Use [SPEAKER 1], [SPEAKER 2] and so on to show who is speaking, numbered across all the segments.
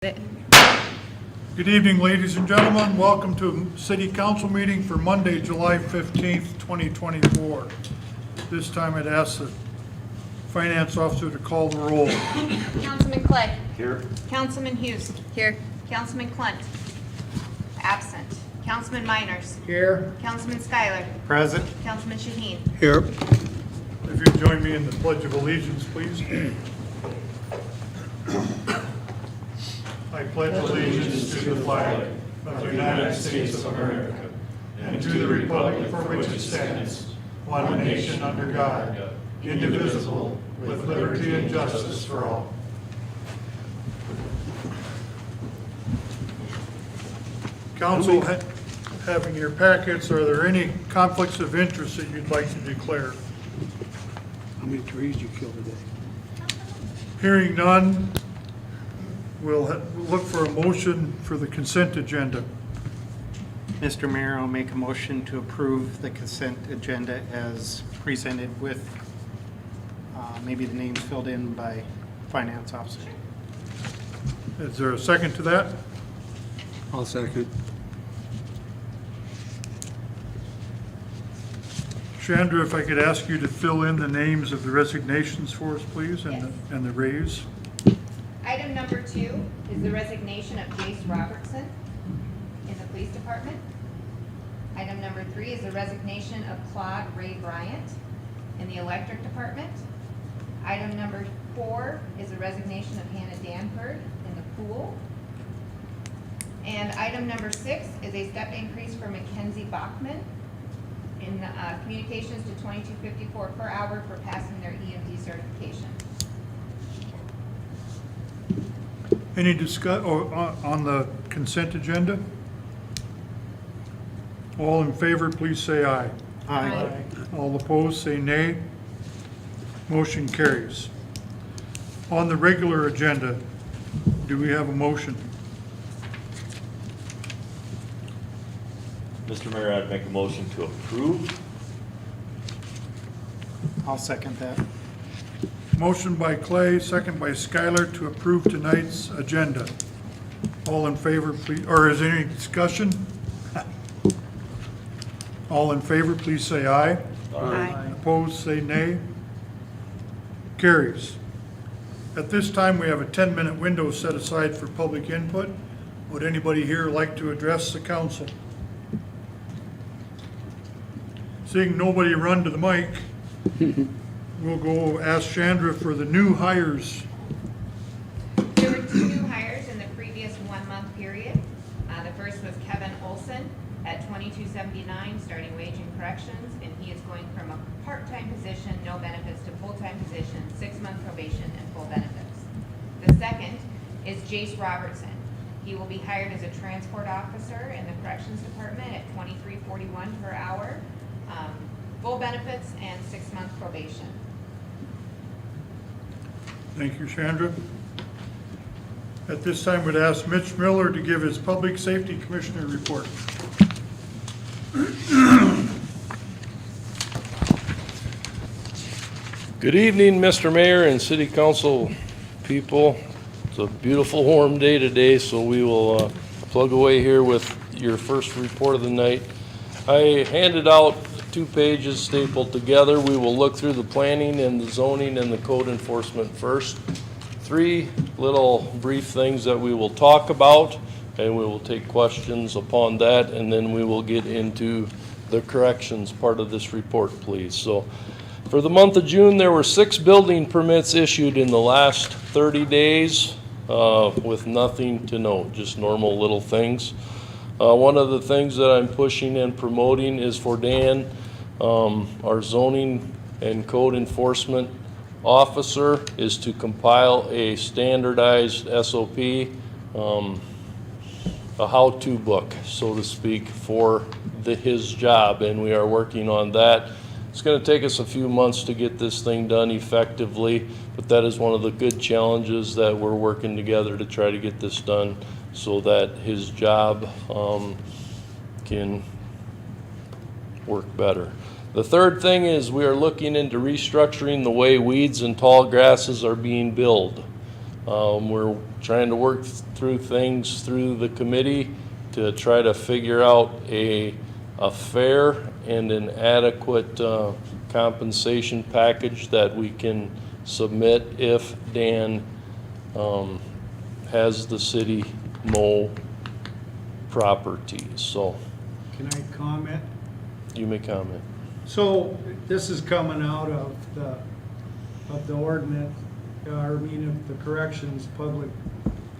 [SPEAKER 1] Good evening, ladies and gentlemen. Welcome to City Council meeting for Monday, July 15th, 2024. This time I'd ask the Finance Officer to call the roll.
[SPEAKER 2] Councilman Clay.
[SPEAKER 3] Here.
[SPEAKER 2] Councilman Hughes. Here. Councilman Clint. Absent. Councilman Miners.
[SPEAKER 1] Here.
[SPEAKER 2] Councilman Schuyler.
[SPEAKER 3] Present.
[SPEAKER 2] Councilman Shaheen.
[SPEAKER 1] Here. If you join me in the Pledge of Allegiance, please. I pledge allegiance to the flag of the United States of America and to the republic for which it stands, one nation under God, indivisible, with liberty and justice for all. Council, having your packets, are there any conflicts of interest that you'd like to declare?
[SPEAKER 4] How many trees you killed today?
[SPEAKER 1] Hearing none, we'll look for a motion for the consent agenda.
[SPEAKER 5] Mr. Mayor, I'll make a motion to approve the consent agenda as presented with maybe the names filled in by Finance Officer.
[SPEAKER 1] Is there a second to that?
[SPEAKER 4] I'll second.
[SPEAKER 1] Chandra, if I could ask you to fill in the names of the resignations for us, please, and the raise.
[SPEAKER 2] Item number 2 is the resignation of Jace Robertson in the Police Department. Item number 3 is the resignation of Claude Ray Bryant in the Electric Department. Item number 4 is the resignation of Hannah Danford in the Pool. And item number 6 is a step increase for Mackenzie Bachman in communications to $22.54 per hour for passing their EMD certification.
[SPEAKER 1] Any on the consent agenda? All in favor, please say aye.
[SPEAKER 2] Aye.
[SPEAKER 1] All opposed, say nay. Motion carries. On the regular agenda, do we have a motion?
[SPEAKER 3] Mr. Mayor, I'd make a motion to approve.
[SPEAKER 5] I'll second that.
[SPEAKER 1] Motion by Clay, second by Schuyler to approve tonight's agenda. All in favor, please, or is there any discussion? All in favor, please say aye.
[SPEAKER 2] Aye.
[SPEAKER 1] Opposed, say nay. Carries. At this time, we have a 10-minute window set aside for public input. Would anybody here like to address the council? Seeing nobody run to the mic, we'll go ask Chandra for the new hires.
[SPEAKER 2] There were 2 new hires in the previous 1-month period. The first was Kevin Olson at $22.79 starting wage in corrections, and he is going from a part-time position, no benefits, to full-time position, 6-month probation and full benefits. The second is Jace Robertson. He will be hired as a transport officer in the corrections department at $23.41 per hour, full benefits and 6-month probation.
[SPEAKER 1] Thank you, Chandra. At this time, we'd ask Mitch Miller to give his Public Safety Commissioner report.
[SPEAKER 6] Good evening, Mr. Mayor and City Council people. It's a beautiful warm day today, so we will plug away here with your first report of the night. I handed out 2 pages stapled together. We will look through the planning and the zoning and the code enforcement first. 3 little brief things that we will talk about, and we will take questions upon that, and then we will get into the corrections part of this report, please. So for the month of June, there were 6 building permits issued in the last 30 days with nothing to note, just normal little things. One of the things that I'm pushing and promoting is for Dan, our zoning and code enforcement officer, is to compile a standardized SOP, a how-to book, so to speak, for his job, and we are working on that. It's going to take us a few months to get this thing done effectively, but that is one of the good challenges that we're working together to try to get this done so that his job can work better. The third thing is we are looking into restructuring the way weeds and tall grasses are being billed. We're trying to work through things through the committee to try to figure out a fair and an adequate compensation package that we can submit if Dan has the city mow property. So
[SPEAKER 7] Can I comment?
[SPEAKER 6] you may comment.
[SPEAKER 7] So this is coming out of the ordinance, of the corrections, public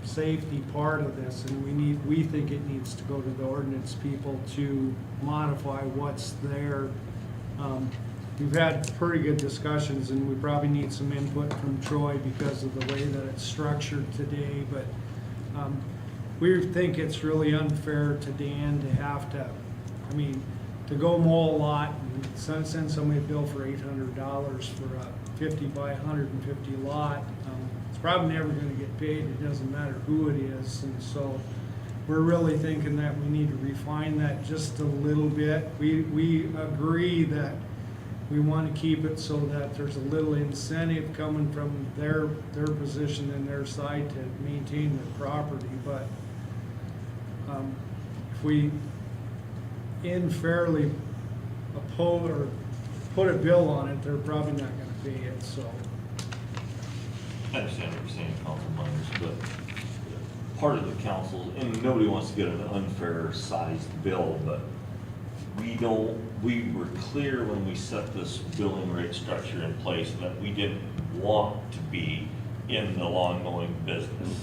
[SPEAKER 7] safety part of this, and we think it needs to go to the ordinance people to modify what's there. We've had pretty good discussions, and we probably need some input from Troy because of the way that it's structured today, but we think it's really unfair to Dan to have to, to go mow a lot and send somebody a bill for $800 for a 50 by 150 lot. It's probably never gonna get paid, it doesn't matter who it is, and so we're really thinking that we need to refine that just a little bit. We agree that we want to keep it so that there's a little incentive coming from their position and their side to maintain their property, but if we unfairly oppose or put a bill on it, they're probably not gonna pay it, so.
[SPEAKER 3] I understand what you're saying, Council Myers, but part of the council, and nobody wants to get an unfair sized bill, but we were clear when we set this billing rate structure in place that we didn't want to be in the lawn mowing business.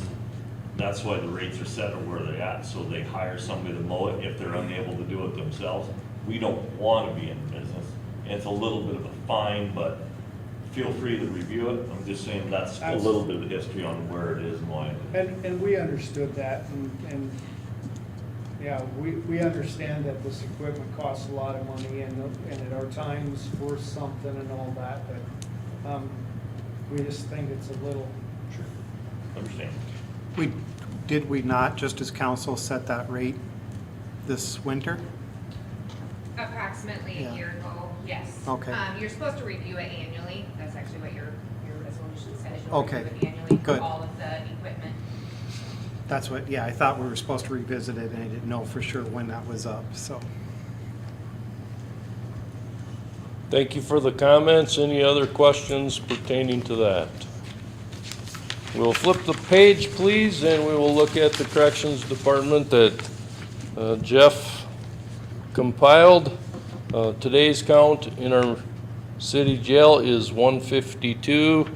[SPEAKER 3] That's why the rates are set at where they're at, so they hire somebody to mow it if they're unable to do it themselves. We don't want to be in business, and it's a little bit of a fine, but feel free to review it. I'm just saying that's a little bit of history on where it is and why.
[SPEAKER 7] And we understood that, and yeah, we understand that this equipment costs a lot of money, and at our times worth something and all that, but we just think it's a little.
[SPEAKER 3] Sure. Understand.
[SPEAKER 5] Did we not, just as council, set that rate this winter?
[SPEAKER 2] Approximately
[SPEAKER 5] Yeah.
[SPEAKER 2] a year ago, yes.
[SPEAKER 5] Okay.
[SPEAKER 2] You're supposed to review it annually. That's actually what your resolution says. You'll
[SPEAKER 5] Okay.
[SPEAKER 2] review it annually
[SPEAKER 5] Good.
[SPEAKER 2] for all of the equipment.
[SPEAKER 5] That's what, yeah, I thought we were supposed to revisit it, and I didn't know for sure when that was up, so.
[SPEAKER 6] Thank you for the comments. Any other questions pertaining to that? We'll flip the page, please, and we will look at the corrections department that Jeff compiled. Today's count in our city jail is 152.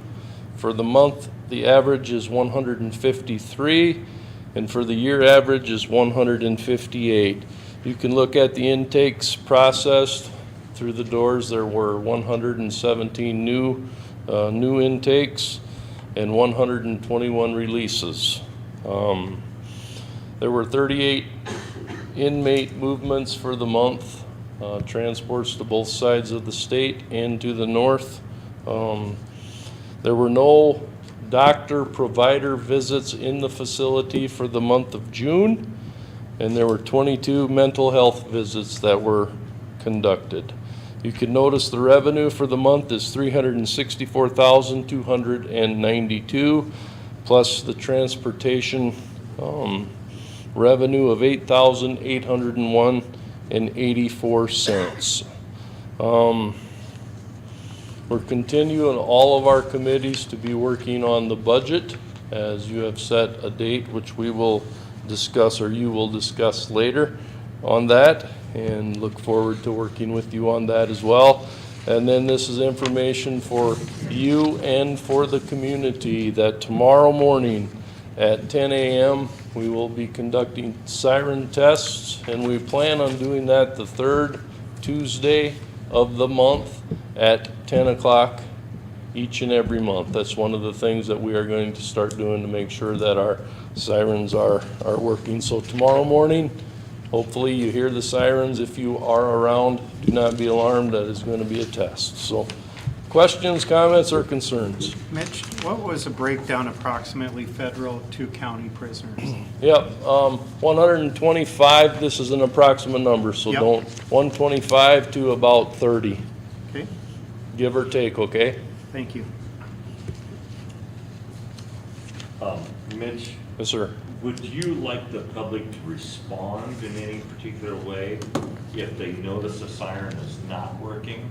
[SPEAKER 6] For the month, the average is 153, and for the year average is 158. You can look at the intakes processed through the doors. There were 117 new intakes and 121 releases. There were 38 inmate movements for the month, transports to both sides of the state and to the north. There were no doctor-provider visits in the facility for the month of June, and there were 22 mental health visits that were conducted. You can notice the revenue for the month is $364,292, plus the transportation revenue of $8,801.84. We're continuing all of our committees to be working on the budget, as you have set a date, which we will discuss, or you will discuss later on that, and look forward to working with you on that as well. And then this is information for you and for the community that tomorrow morning at 10 a.m. we will be conducting siren tests, and we plan on doing that the third Tuesday of the month at 10 o'clock each and every month. That's one of the things that we are going to start doing to make sure that our sirens are working. So tomorrow morning, hopefully you hear the sirens. If you are around, do not be alarmed. That is going to be a test. So questions, comments, or concerns?
[SPEAKER 5] Mitch, what was the breakdown approximately federal to county prisoners?
[SPEAKER 6] Yep, 125, this is an approximate number, so
[SPEAKER 5] Yep.
[SPEAKER 6] don't, 125 to about 30,
[SPEAKER 5] Okay,
[SPEAKER 6] give or take, okay?
[SPEAKER 5] thank you.
[SPEAKER 3] Mitch,
[SPEAKER 6] Yes, sir.
[SPEAKER 3] would you like the public to respond in any particular way if they notice a siren is not working?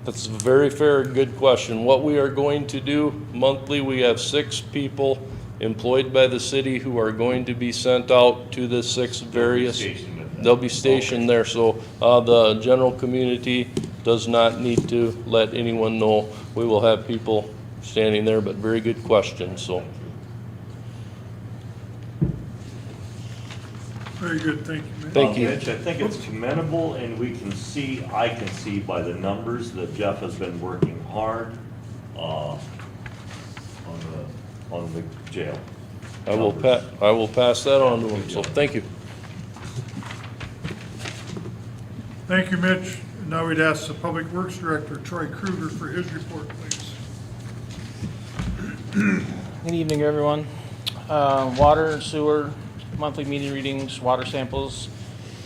[SPEAKER 6] That's a very fair, good question. What we are going to do monthly, we have 6 people employed by the city who are going to be sent out to the 6 various.
[SPEAKER 3] Stationed at that.
[SPEAKER 6] They'll be stationed there, so the general community does not need to let anyone know. We will have people standing there, but very good question, so.
[SPEAKER 1] Very good, thank you, Mitch.
[SPEAKER 6] Thank you.
[SPEAKER 3] Mitch, I think it's commendable, and I can see by the numbers that Jeff has been working hard on the jail.
[SPEAKER 6] I will pass that on to him, so thank you.
[SPEAKER 1] Thank you, Mitch. Now we'd ask the Public Works Director, Troy Kruger, for his report, please.
[SPEAKER 8] Good evening, everyone. Water and sewer, monthly meter readings, water samples.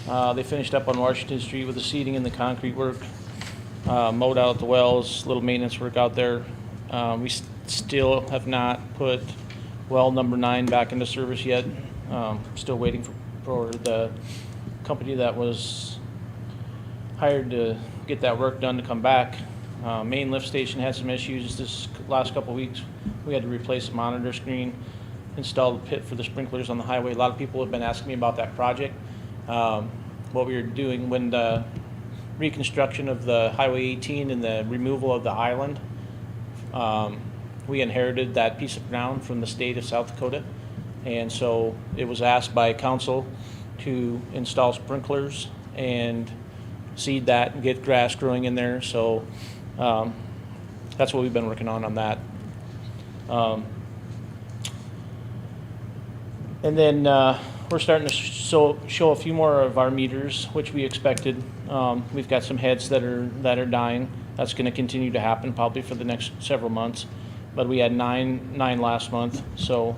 [SPEAKER 8] They finished up on Washington Street with the seeding and the concrete work. Mowed out the wells, little maintenance work out there. We still have not put well number 9 back into service yet. Still waiting for the company that was hired to get that work done to come back. Main lift station had some issues this last couple of weeks. We had to replace the monitor screen, install the pit for the sprinklers on the highway. A lot of people have been asking me about that project. What we were doing when the reconstruction of the Highway 18 and the removal of the island, we inherited that piece of ground from the state of South Dakota. And so it was asked by council to install sprinklers and seed that and get grass growing in there. So that's what we've been working on that. And then we're starting to show a few more of our meters, which we expected. We've got some heads that are dying. That's going to continue to happen probably for the next several months. But we had nine last month, so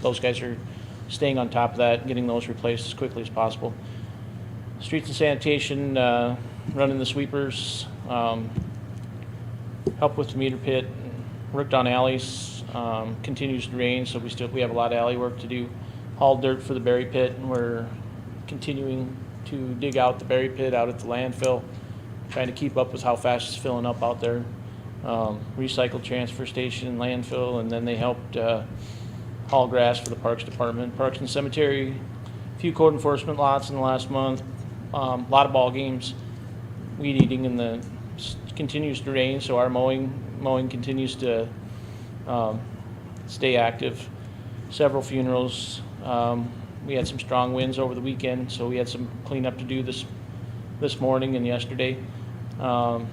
[SPEAKER 8] those guys are staying on top of that, getting those replaced as quickly as possible. Streets and sanitation, running the sweepers, help with the meter pit, worked on alleys, continues to rain, so we have a lot of alley work to do. Hauled dirt for the berry pit, and we're continuing to dig out the berry pit out at the landfill, trying to keep up with how fast it's filling up out there. Recycled transfer station, landfill, and then they helped haul grass for the Parks Department. Parks and Cemetery, a few code enforcement lots in the last month, a lot of ball games, weed eating, and continues to rain, so our mowing continues to stay active. Several funerals. We had some strong winds over the weekend, so we had some cleanup to do this morning and yesterday.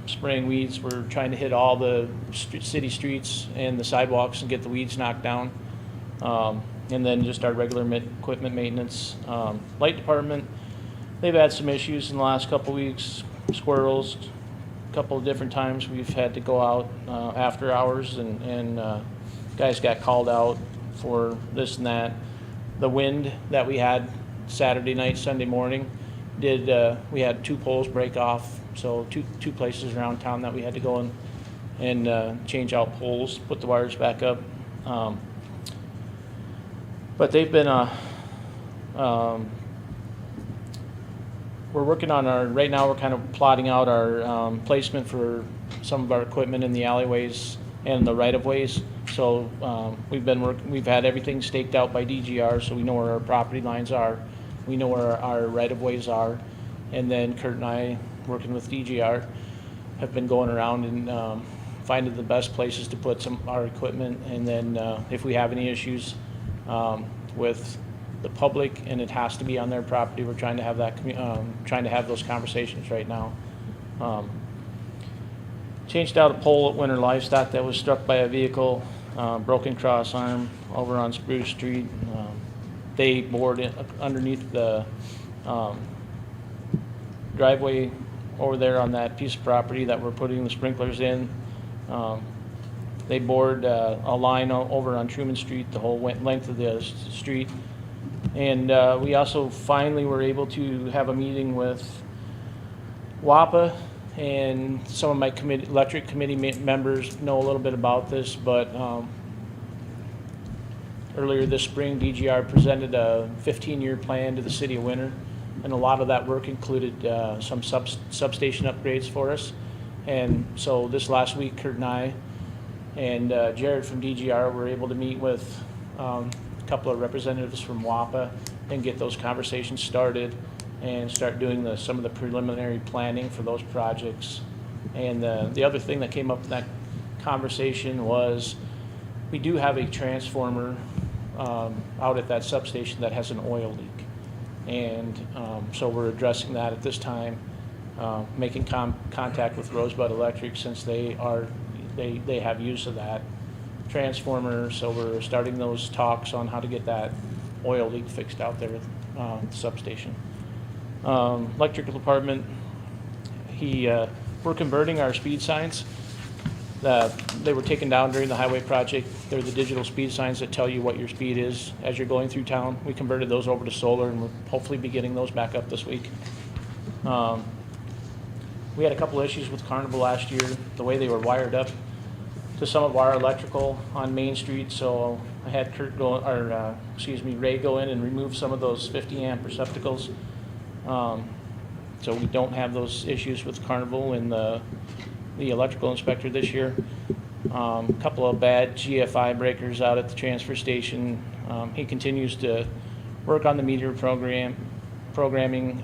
[SPEAKER 8] Spraying weeds. We're trying to hit all the city streets and the sidewalks and get the weeds knocked down. And then just our regular equipment maintenance. Light department, they've had some issues in the last couple weeks. Squirrels, a couple of different times we've had to go out after hours, and guys got called out for this and that. The wind that we had Saturday night, Sunday morning, we had 2 poles break off, so two places around town that we had to go and change out poles, put the wires back up. But they've been we're working on right now we're kind of plotting out our placement for some of our equipment in the alleyways and the right-of-ways. So we've had everything staked out by DGR, so we know where our property lines are. We know where our right-of-ways are. And then Kurt and I, working with DGR, have been going around and finding the best places to put our equipment. And then if we have any issues with the public and it has to be on their property, we're trying to have those conversations right now. Changed out a pole at Winter Livestock that was struck by a vehicle, broken cross arm over on Spruce Street. They bored it underneath the driveway over there on that piece of property that we're putting the sprinklers in. They bored a line over on Truman Street, the whole length of the street. And we also finally were able to have a meeting with WAPA, and some of my electric committee members know a little bit about this, but earlier this spring, DGR presented a 15-year plan to the city of Winter, and a lot of that work included some substation upgrades for us. And so this last week, Kurt and I and Jared from DGR were able to meet with a couple of representatives from WAPA and get those conversations started and start doing some of the preliminary planning for those projects. And the other thing that came up in that conversation was we do have a transformer out at that substation that has an oil leak. And so we're addressing that at this time, making contact with Rosebud Electric since they have use of that transformer. So we're starting those talks on how to get that oil leak fixed out there at the substation. Electrical department, we're converting our speed signs. They were taken down during the highway project. They're the digital speed signs that tell you what your speed is as you're going through town. We converted those over to solar, and we'll hopefully be getting those back up this week. We had a couple issues with Carnival last year, the way they were wired up to some of our electrical on Main Street. So I had Ray go in and remove some of those 50 amp receptacles. So we don't have those issues with Carnival and the electrical inspector this year. A couple of bad GFI breakers out at the transfer station. He continues to work on the meter programming.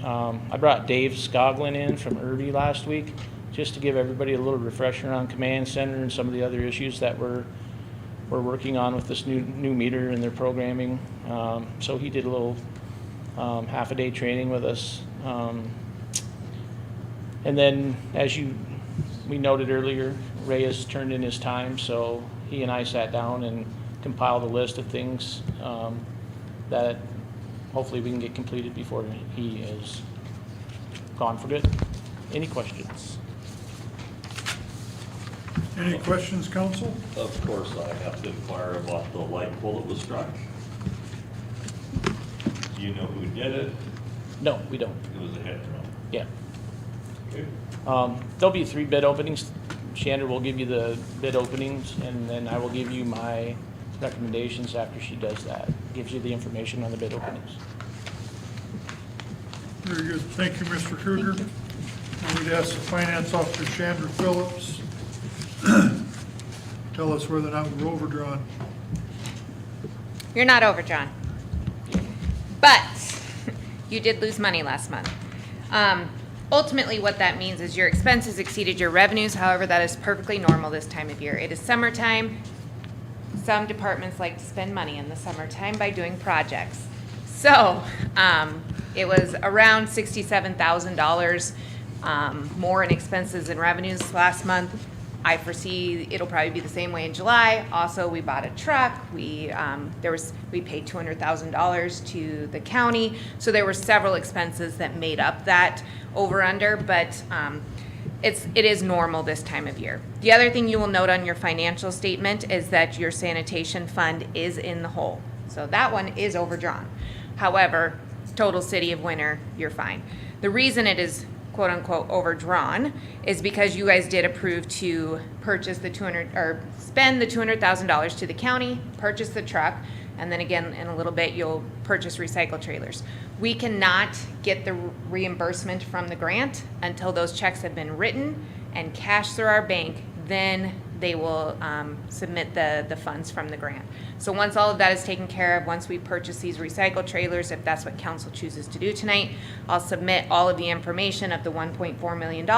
[SPEAKER 8] I brought Dave Scoglin in from Irby last week just to give everybody a little refresher on command center and some of the other issues that we're working on with this new meter and their programming. So he did a little half a day training with us. And then as we noted earlier, Ray has turned in his time, so he and I sat down and compiled a list of things that hopefully we can get completed before he is gone for good. Any questions?
[SPEAKER 1] Any questions, council?
[SPEAKER 3] Of course, I have to inquire about the light pole that was struck. Do you know who did it?
[SPEAKER 8] No, we don't.
[SPEAKER 3] It was a head drum.
[SPEAKER 8] Yeah.
[SPEAKER 3] Okay.
[SPEAKER 8] There'll be 3 bid openings. Shander will give you the bid openings, and then I will give you my recommendations after she does that. Gives you the information on the bid openings.
[SPEAKER 1] Very good. Thank you, Mr. Kruger. I would ask the Finance Officer, Chandra Phillips, tell us whether or not we're overdrawn.
[SPEAKER 2] You're not overdrawn. But you did lose money last month. Ultimately, what that means is your expenses exceeded your revenues. However, that is perfectly normal this time of year. It is summertime. Some departments like to spend money in the summertime by doing projects. So it was around $67,000 more in expenses and revenues last month. I foresee it'll probably be the same way in July. Also, we bought a truck. We paid $200,000 to the county. So there were several expenses that made up that over under, but it is normal this time of year. The other thing you will note on your financial statement is that your sanitation fund is in the hole. So that one is overdrawn. However, total city of Winter, you're fine. The reason it is quote unquote overdrawn is because you guys did approve to purchase spend the $200,000 to the county, purchase the truck, and then again in a little bit you'll purchase recycle trailers. We cannot get the reimbursement from the grant until those checks have been written and cashed through our bank. Then they will submit the funds from the grant. So once all of that is taken care of, once we purchase these recycle trailers, if that's what council chooses to do tonight, I'll submit all of the information of the $1.4 million,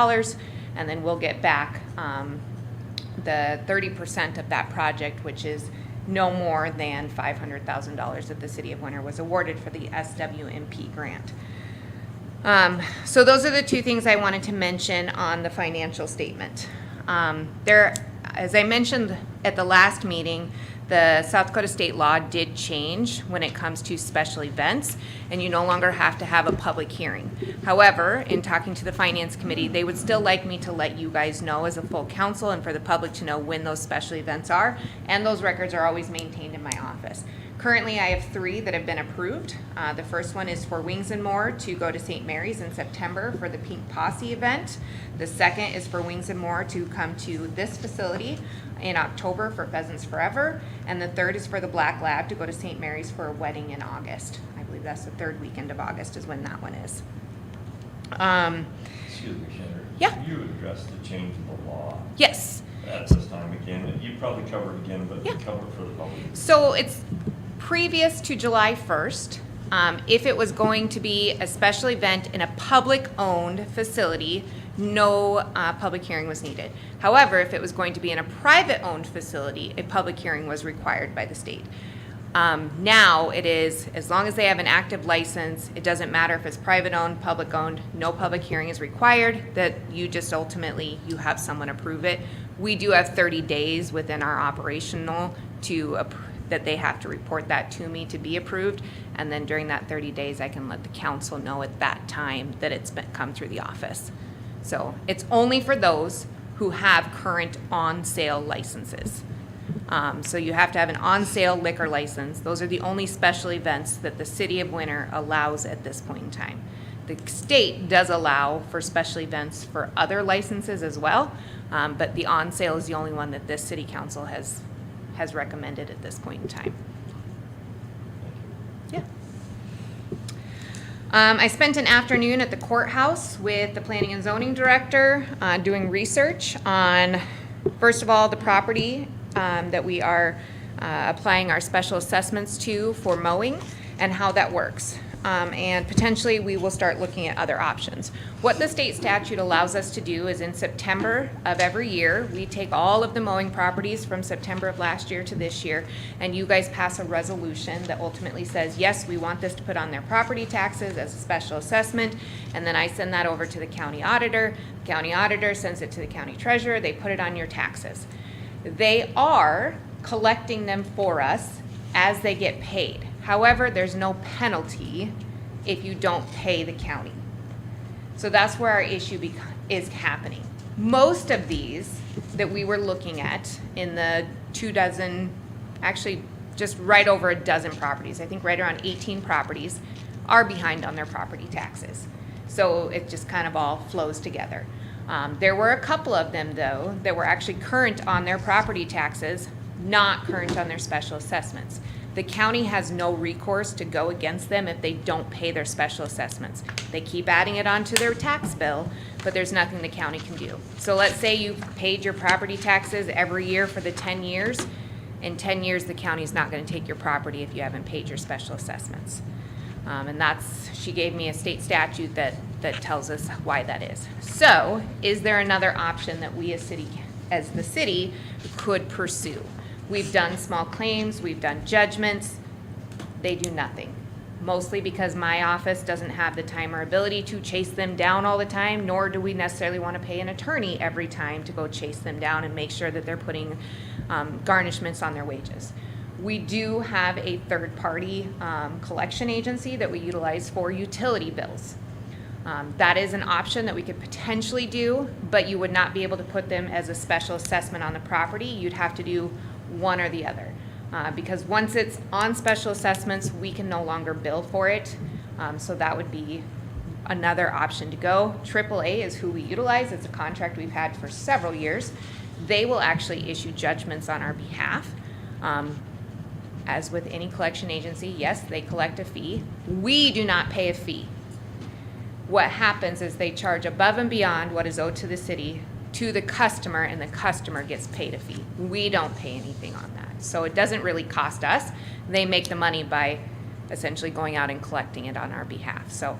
[SPEAKER 2] and then we'll get back the 30% of that project, which is no more than $500,000 that the city of Winter was awarded for the SWMP grant. So those are the 2 things I wanted to mention on the financial statement. As I mentioned at the last meeting, the South Dakota state law did change when it comes to special events, and you no longer have to have a public hearing. However, in talking to the Finance Committee, they would still like me to let you guys know as a full council and for the public to know when those special events are, and those records are always maintained in my office. Currently, I have 3 that have been approved. The first one is for Wings and More to go to St. Mary's in September for the Pink Posse event. The second is for Wings and More to come to this facility in October for Pheasants Forever. And the third is for the Black Lab to go to St. Mary's for a wedding in August. I believe that's the third weekend of August is when that one is.
[SPEAKER 3] Excuse me, Senator.
[SPEAKER 2] Yeah.
[SPEAKER 3] You addressed the change in the law
[SPEAKER 2] Yes.
[SPEAKER 3] at this time again. You probably covered it again, but
[SPEAKER 2] Yeah.
[SPEAKER 3] cover it for the public.
[SPEAKER 2] So it's previous to July 1st. If it was going to be a special event in a public-owned facility, no public hearing was needed. However, if it was going to be in a private-owned facility, a public hearing was required by the state. Now it is, as long as they have an active license, it doesn't matter if it's private-owned, public-owned, no public hearing is required, that you just ultimately, you have someone approve it. We do have 30 days within our operational that they have to report that to me to be approved. And then during that 30 days, I can let the council know at that time that it's come through the office. So it's only for those who have current on-sale licenses. So you have to have an on-sale liquor license. Those are the only special events that the city of Winter allows at this point in time. The state does allow for special events for other licenses as well, but the on-sale is the only one that this city council has recommended at this point in time. Yeah. I spent an afternoon at the courthouse with the planning and zoning director doing research on, first of all, the property that we are applying our special assessments to for mowing and how that works. And potentially we will start looking at other options. What the state statute allows us to do is in September of every year, we take all of the mowing properties from September of last year to this year, and you guys pass a resolution that ultimately says, yes, we want this to put on their property taxes as a special assessment, and then I send that over to the county auditor. The county auditor sends it to the county treasurer, they put it on your taxes. They are collecting them for us as they get paid. However, there's no penalty if you don't pay the county. So that's where our issue is happening. Most of these that we were looking at in the 24, actually just right over a dozen properties, I think right around 18 properties, are behind on their property taxes. So it just kind of all flows together. There were a couple of them, though, that were actually current on their property taxes, not current on their special assessments. The county has no recourse to go against them if they don't pay their special assessments. They keep adding it onto their tax bill, but there's nothing the county can do. So let's say you've paid your property taxes every year for the 10 years. In 10 years, the county's not going to take your property if you haven't paid your special assessments. And she gave me a state statute that tells us why that is. So is there another option that we as the city could pursue? We've done small claims, we've done judgments, they do nothing. Mostly because my office doesn't have the time or ability to chase them down all the time, nor do we necessarily want to pay an attorney every time to go chase them down and make sure that they're putting garnishments on their wages. We do have a third-party collection agency that we utilize for utility bills. That is an option that we could potentially do, but you would not be able to put them as a special assessment on the property. You'd have to do one or the other. Because once it's on special assessments, we can no longer bill for it. So that would be another option to go. AAA is who we utilize. It's a contract we've had for several years. They will actually issue judgments on our behalf. As with any collection agency, yes, they collect a fee. We do not pay a fee. What happens is they charge above and beyond what is owed to the city to the customer, and the customer gets paid a fee. We don't pay anything on that. So it doesn't really cost us. They make the money by essentially going out and collecting it on our behalf. So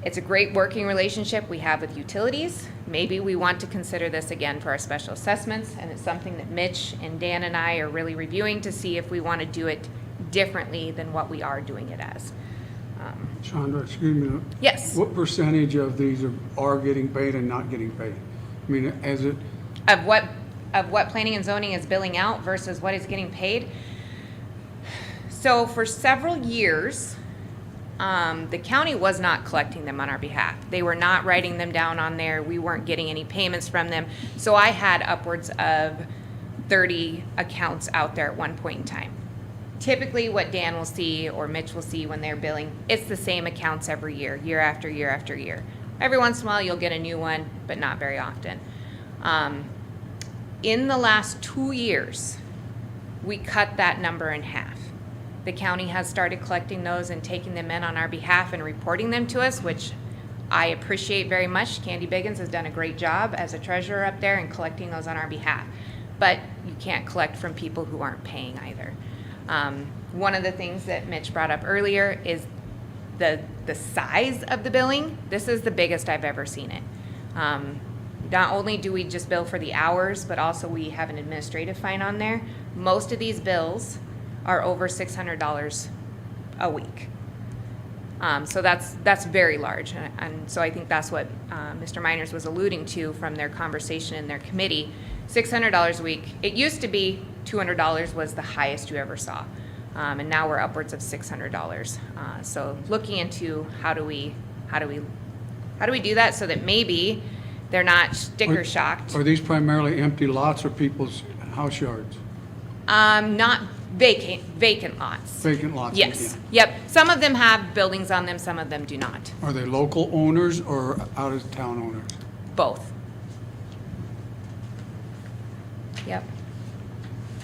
[SPEAKER 2] it's a great working relationship we have with utilities. Maybe we want to consider this again for our special assessments, and it's something that Mitch and Dan and I are really reviewing to see if we want to do it differently than what we are doing it as.
[SPEAKER 4] Chandra, excuse me.
[SPEAKER 2] Yes.
[SPEAKER 4] What percentage of these are getting paid and not getting paid? I mean,
[SPEAKER 2] Of what planning and zoning is billing out versus what is getting paid. So for several years, the county was not collecting them on our behalf. They were not writing them down on there. We weren't getting any payments from them. So I had upwards of 30 accounts out there at one point in time. typically what Dan will see or Mitch will see when they're billing, it's the same accounts every year, year after year after year. Every once in a while, you'll get a new one, but not very often. In the last 2 years, we cut that number in half. The county has started collecting those and taking them in on our behalf and reporting them to us, which I appreciate very much. Candy Biggins has done a great job as a treasurer up there in collecting those on our behalf. But you can't collect from people who aren't paying either. One of the things that Mitch brought up earlier is the size of the billing. This is the biggest I've ever seen it. Not only do we just bill for the hours, but also we have an administrative fine on there. Most of these bills are over $600 a week. So that's very large. And so I think that's what Mr. Miners was alluding to from their conversation in their committee. $600 a week. It used to be $200 was the highest you ever saw. And now we're upwards of $600. So looking into how do we do that so that maybe they're not sticker shocked.
[SPEAKER 4] Are these primarily empty lots or people's house yards?
[SPEAKER 2] Not vacant lots.
[SPEAKER 4] Vacant lots?
[SPEAKER 2] Yes.
[SPEAKER 4] yeah.
[SPEAKER 2] Yep. Some of them have buildings on them, some of them do not.
[SPEAKER 4] Are they local owners or out-of-town owners?
[SPEAKER 2] Both. Yep.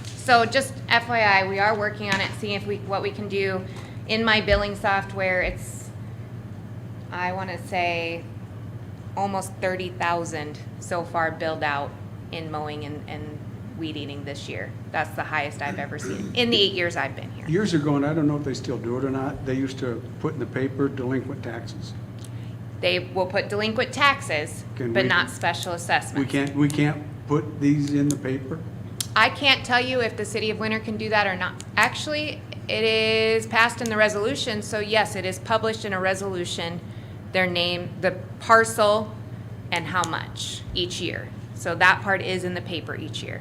[SPEAKER 2] So just FYI, we are working on it, seeing what we can do. In my billing software, it's, I want to say, almost 30,000 so far billed out in mowing and weed eating this year. That's the highest I've ever seen in the 8 years I've been here.
[SPEAKER 4] Years ago, and I don't know if they still do it or not, they used to put in the paper delinquent taxes.
[SPEAKER 2] They will put delinquent taxes,
[SPEAKER 4] Can
[SPEAKER 2] but
[SPEAKER 4] we-
[SPEAKER 2] not special assessments.
[SPEAKER 4] We can't put these in the paper?
[SPEAKER 2] I can't tell you if the city of Winter can do that or not. Actually, it is passed in the resolution, so yes, it is published in a resolution, their name, the parcel, and how much each year. So that part is in the paper each year.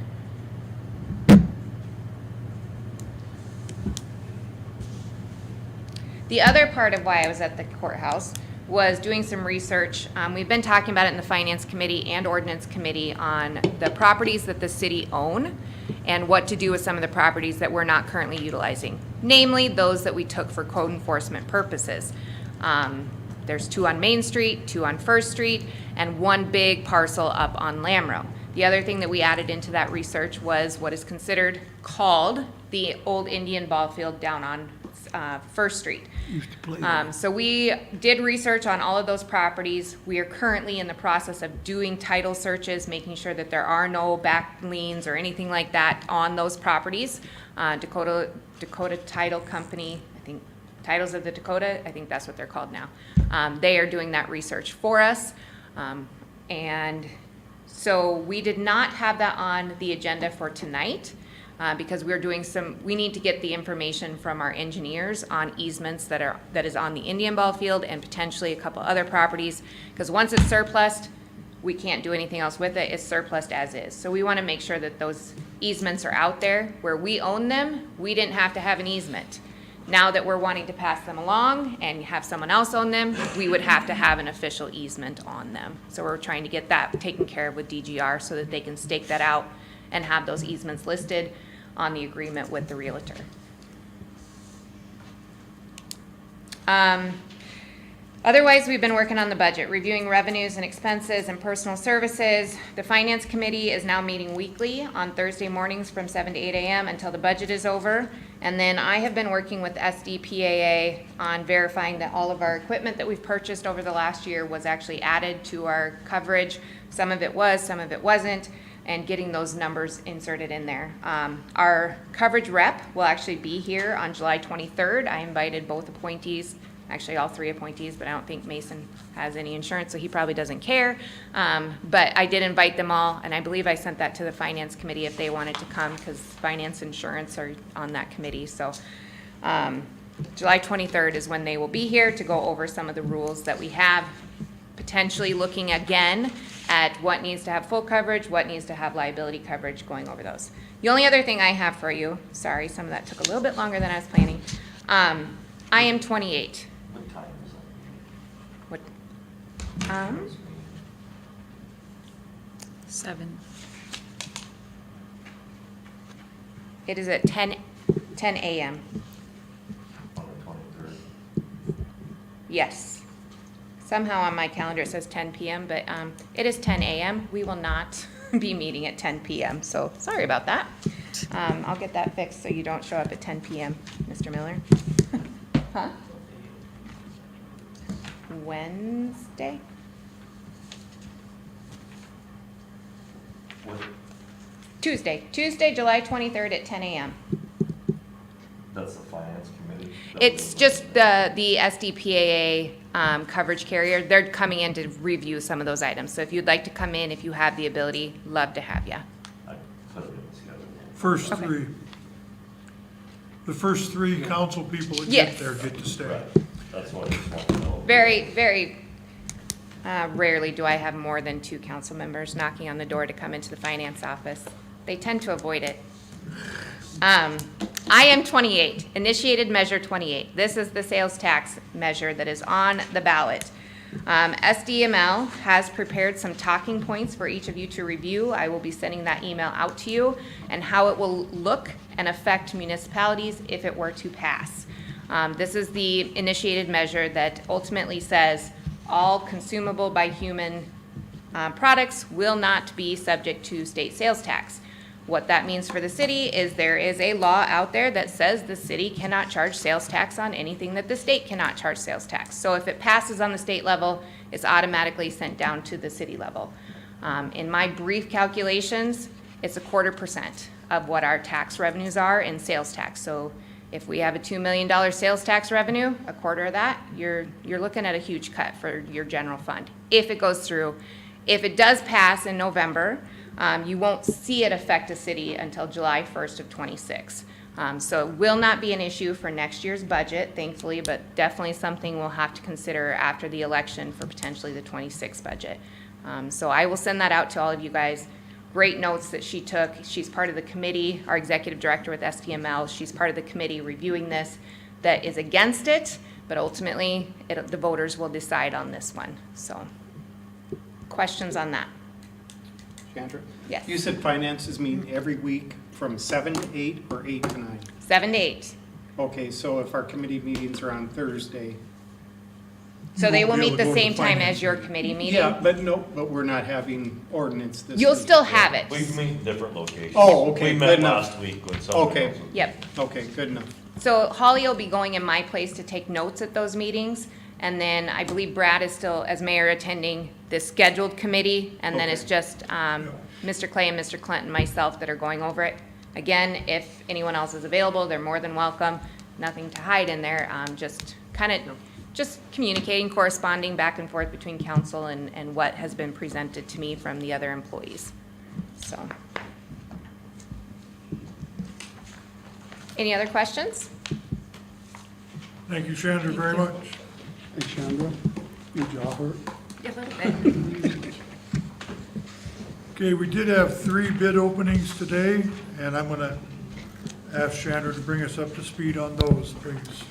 [SPEAKER 2] The other part of why I was at the courthouse was doing some research. We've been talking about it in the Finance Committee and Ordinance Committee on the properties that the city own and what to do with some of the properties that we're not currently utilizing, namely those that we took for code enforcement purposes. There's 2 on Main Street, 2 on First Street, and 1 big parcel up on Lamro. The other thing that we added into that research was what is called the old Indian ball field down on First Street.
[SPEAKER 4] Used to play there.
[SPEAKER 2] So we did research on all of those properties. We are currently in the process of doing title searches, making sure that there are no back liens or anything like that on those properties. Dakota Title Company, I think Titles of the Dakota, I think that's what they're called now. They are doing that research for us. And so we did not have that on the agenda for tonight. Because we're doing we need to get the information from our engineers on easements that is on the Indian ball field and potentially a couple other properties. Because once it's surplused, we can't do anything else with it. It's surplused as is. So we want to make sure that those easements are out there. Where we own them, we didn't have to have an easement. Now that we're wanting to pass them along and have someone else own them, we would have to have an official easement on them. So we're trying to get that taken care of with DGR so that they can stake that out and have those easements listed on the agreement with the realtor. Otherwise, we've been working on the budget, reviewing revenues and expenses and personal services. The Finance Committee is now meeting weekly on Thursday mornings from 7 to 8 a.m. until the budget is over. And then I have been working with SDPAA on verifying that all of our equipment that we've purchased over the last year was actually added to our coverage. Some of it was, some of it wasn't, and getting those numbers inserted in there. Our coverage rep will actually be here on July 23rd. I invited both appointees, actually all 3 appointees, but I don't think Mason has any insurance, so he probably doesn't care. But I did invite them all, and I believe I sent that to the Finance Committee if they wanted to come, because Finance and Insurance are on that committee. So July 23rd is when they will be here to go over some of the rules that we have, potentially looking again at what needs to have full coverage, what needs to have liability coverage, going over those. The only other thing I have for you, sorry, some of that took a little bit longer than I was planning. I am 28.
[SPEAKER 3] What time is
[SPEAKER 2] What?
[SPEAKER 3] it?
[SPEAKER 9] 7.
[SPEAKER 2] It is at 10 10 a.m.
[SPEAKER 3] On the 23rd.
[SPEAKER 2] Yes. Somehow on my calendar it says 10 p.m., but it is 10 a.m. We will not be meeting at 10 p.m., so sorry about that. I'll get that fixed so you don't show up at 10 p.m., Mr. Miller. Huh? Wednesday?
[SPEAKER 3] What,
[SPEAKER 2] Tuesday, July 23rd at 10 a.m.
[SPEAKER 3] that's the finance committee?
[SPEAKER 2] It's just the SDPAA coverage carrier. They're coming in to review some of those items. So if you'd like to come in, if you have the ability, love to have you.
[SPEAKER 3] I put it in the schedule.
[SPEAKER 1] First
[SPEAKER 2] Okay.
[SPEAKER 1] three. The first three council people that
[SPEAKER 2] Yes.
[SPEAKER 1] get there get to stay.
[SPEAKER 3] Right, that's what I just want to know.
[SPEAKER 2] Very, very rarely do I have more than 2 council members knocking on the door to come into the finance office. They tend to avoid it. IM 28, initiated measure 28. This is the sales tax measure that is on the ballot. SDML has prepared some talking points for each of you to review. I will be sending that email out to you and how it will look and affect municipalities if it were to pass. This is the initiated measure that ultimately says all consumable by human products will not be subject to state sales tax. What that means for the city is there is a law out there that says the city cannot charge sales tax on anything that the state cannot charge sales tax. So if it passes on the state level, it's automatically sent down to the city level. In my brief calculations, it's 0.25% of what our tax revenues are in sales tax. So if we have a $2 million sales tax revenue, a quarter of that, you're looking at a huge cut for your general fund, if it goes through. If it does pass in November, you won't see it affect the city until July 1st of 26. So it will not be an issue for next year's budget, thankfully, but definitely something we'll have to consider after the election for potentially the 26 budget. So I will send that out to all of you guys. Great notes that she took. She's part of the committee, our executive director with SDML. She's part of the committee reviewing this that is against it, but ultimately the voters will decide on this one. So questions on that?
[SPEAKER 5] Chandra?
[SPEAKER 2] Yes.
[SPEAKER 5] You said finances meet every week from 7 to 8 or 8 to 9?
[SPEAKER 2] 7 to 8.
[SPEAKER 5] Okay, so if our committee meetings are on Thursday.
[SPEAKER 2] So they
[SPEAKER 1] You
[SPEAKER 2] will
[SPEAKER 1] won't be
[SPEAKER 2] meet
[SPEAKER 1] able
[SPEAKER 2] the
[SPEAKER 1] to go to
[SPEAKER 2] same time
[SPEAKER 1] finance
[SPEAKER 2] as your
[SPEAKER 1] meeting.
[SPEAKER 2] committee meeting.
[SPEAKER 5] Yeah, but we're not having ordinance this week.
[SPEAKER 2] You'll still have it.
[SPEAKER 3] We meet in different locations.
[SPEAKER 5] Oh, okay,
[SPEAKER 3] We
[SPEAKER 5] good
[SPEAKER 3] met
[SPEAKER 5] enough.
[SPEAKER 3] last week when somebody
[SPEAKER 5] Okay.
[SPEAKER 3] else was.
[SPEAKER 2] Yep.
[SPEAKER 5] Okay, good enough.
[SPEAKER 2] So Holly will be going in my place to take notes at those meetings. And then I believe Brad is still, as mayor, attending this scheduled committee. And then it's
[SPEAKER 5] Okay.
[SPEAKER 2] just Mr. Clay and Mr. Clinton, myself, that are going over it. Again, if anyone else is available, they're more than welcome. Nothing to hide in there, just kind of, just communicating, corresponding back and forth between council and what has been presented to me from the other employees. So. Any other questions?
[SPEAKER 1] Thank you, Chandra, very much.
[SPEAKER 4] Hey, Chandra, your jaw hurt?
[SPEAKER 2] A little bit.
[SPEAKER 1] Okay, we did have 3 bid openings today, and I'm gonna ask Chandra to bring us up to speed on those, please.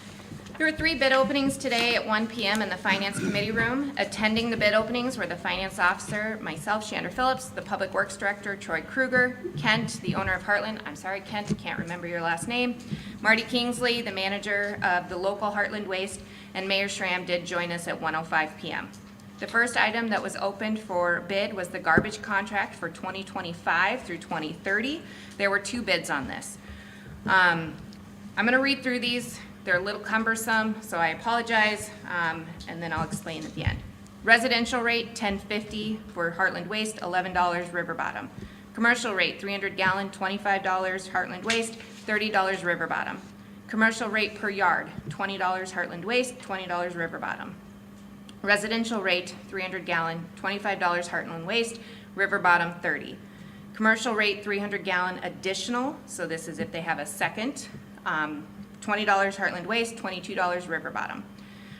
[SPEAKER 2] There were 3 bid openings today at 1 p.m. in the Finance Committee room. Attending the bid openings were the Finance Officer, myself, Chandra Phillips, the Public Works Director, Troy Kruger, Kent, the owner of Heartland, I'm sorry, Kent, I can't remember your last name, Marty Kingsley, the manager of the local Heartland Waste, and Mayor Schramm did join us at 1:05 p.m. The first item that was opened for bid was the garbage contract for 2025 through 2030. There were 2 bids on this. I'm going to read through these. They're a little cumbersome, so I apologize, and then I'll explain at the end. Residential rate, $10.50 for Heartland Waste, $11 River Bottom. Commercial rate, 300 gallon, $25 Heartland Waste, $30 River Bottom. Commercial rate per yard, $20 Heartland Waste, $20 River Bottom. Residential rate, 300 gallon, $25 Heartland Waste, River Bottom, $30. Commercial rate, 300 gallon additional, so this is if they have a second, $20 Heartland Waste, $22 River Bottom.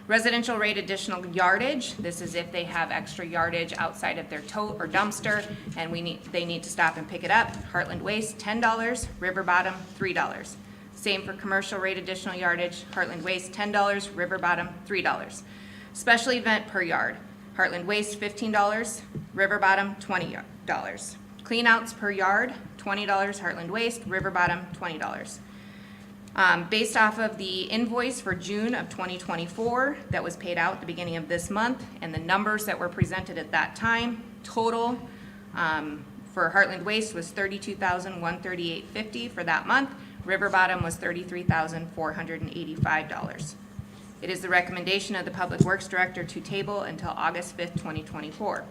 [SPEAKER 2] Residential rate additional yardage, this is if they have extra yardage outside of their tote or dumpster and they need to stop and pick it up. Heartland Waste, $10, River Bottom, $3. Same for commercial rate additional yardage, Heartland Waste, $10, River Bottom, $3. Special event per yard, Heartland Waste, $15, River Bottom, $20. Cleanouts per yard, $20 Heartland Waste, River Bottom, $20. Based off of the invoice for June of 2024 that was paid out at the beginning of this month, and the numbers that were presented at that time, total for Heartland Waste was $32,138.50 for that month. River Bottom was $33,485. It is the recommendation of the Public Works Director to table until August 5th, 2024.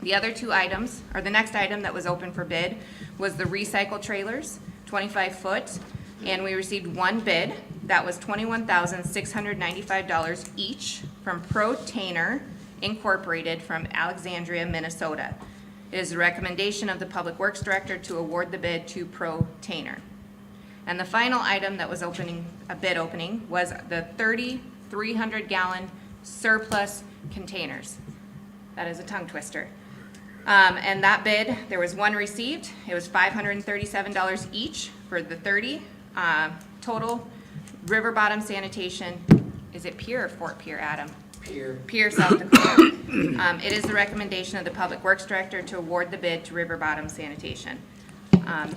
[SPEAKER 2] The other two items, or the next item that was open for bid, was the recycle trailers, 25-foot, and we received one bid. That was $21,695 each from Pro-Tainer Incorporated from Alexandria, Minnesota. It is the recommendation of the Public Works Director to award the bid to Pro-Tainer. And the final item that was a bid opening, was the 30 300-gallon surplus containers. That is a tongue twister. And that bid, there was one received. It was $537 each for the 30. Total, River Bottom Sanitation, is it Pierre or Fort Pierre, Adam? Pierre, South Dakota. It is the recommendation of the Public Works Director to award the bid to River Bottom Sanitation.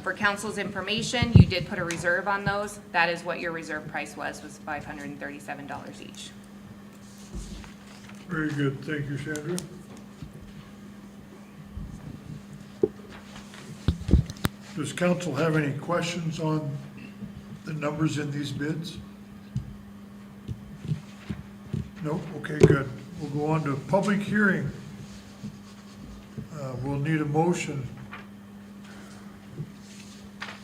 [SPEAKER 2] For council's information, you did put a reserve on those. That is what your reserve price was $537 each.
[SPEAKER 1] Very good, thank you, Sandra. Does council have any questions on the numbers in these bids? Nope, okay, good. We'll go on to public hearing. We'll need a motion.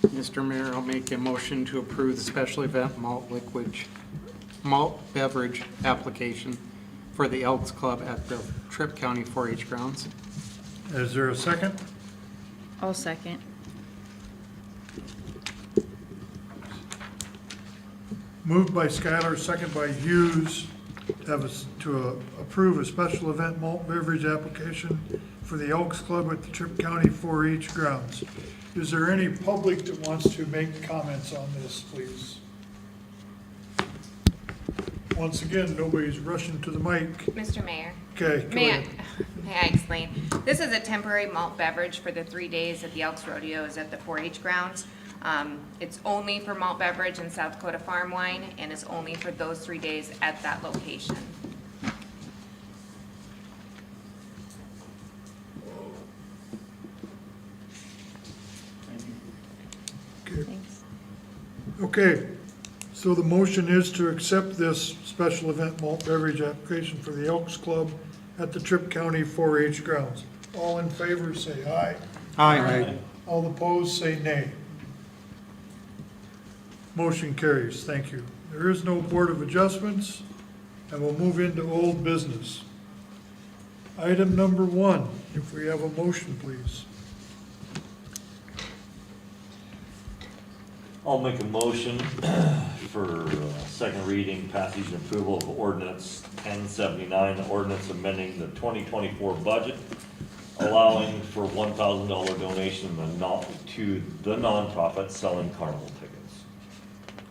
[SPEAKER 5] Mr. Mayor, I'll make a motion to approve the special event malt beverage application for the Elks Club at the Tripp County 4-H grounds.
[SPEAKER 1] Is there a second?
[SPEAKER 9] I'll second.
[SPEAKER 1] Moved by Skylar, second by Hughes, to approve a special event malt beverage application for the Elks Club at the Tripp County 4-H grounds. Is there any public that wants to make comments on this, please? Once again, nobody's rushing to the mic.
[SPEAKER 2] Mr. Mayor.
[SPEAKER 1] Okay, go ahead.
[SPEAKER 2] May I explain? This is a temporary malt beverage for the 3 days that the Elks Rodeo is at the 4-H grounds. It's only for malt beverage and South Dakota farm wine, and it's only for those 3 days at that location.
[SPEAKER 1] Okay. Okay, so the motion is to accept this special event malt beverage application for the Elks Club at the Tripp County 4-H grounds. All in favor, say aye.
[SPEAKER 5] Aye.
[SPEAKER 1] All opposed, say nay. Motion carries, thank you. There is no Board of Adjustments, and we'll move into old business. Item number 1, if we have a motion, please.
[SPEAKER 3] I'll make a motion for second reading, passage and approval of ordinance 1079, ordinance amending the 2024 budget, allowing for $1,000 donation to the nonprofit selling carnival tickets.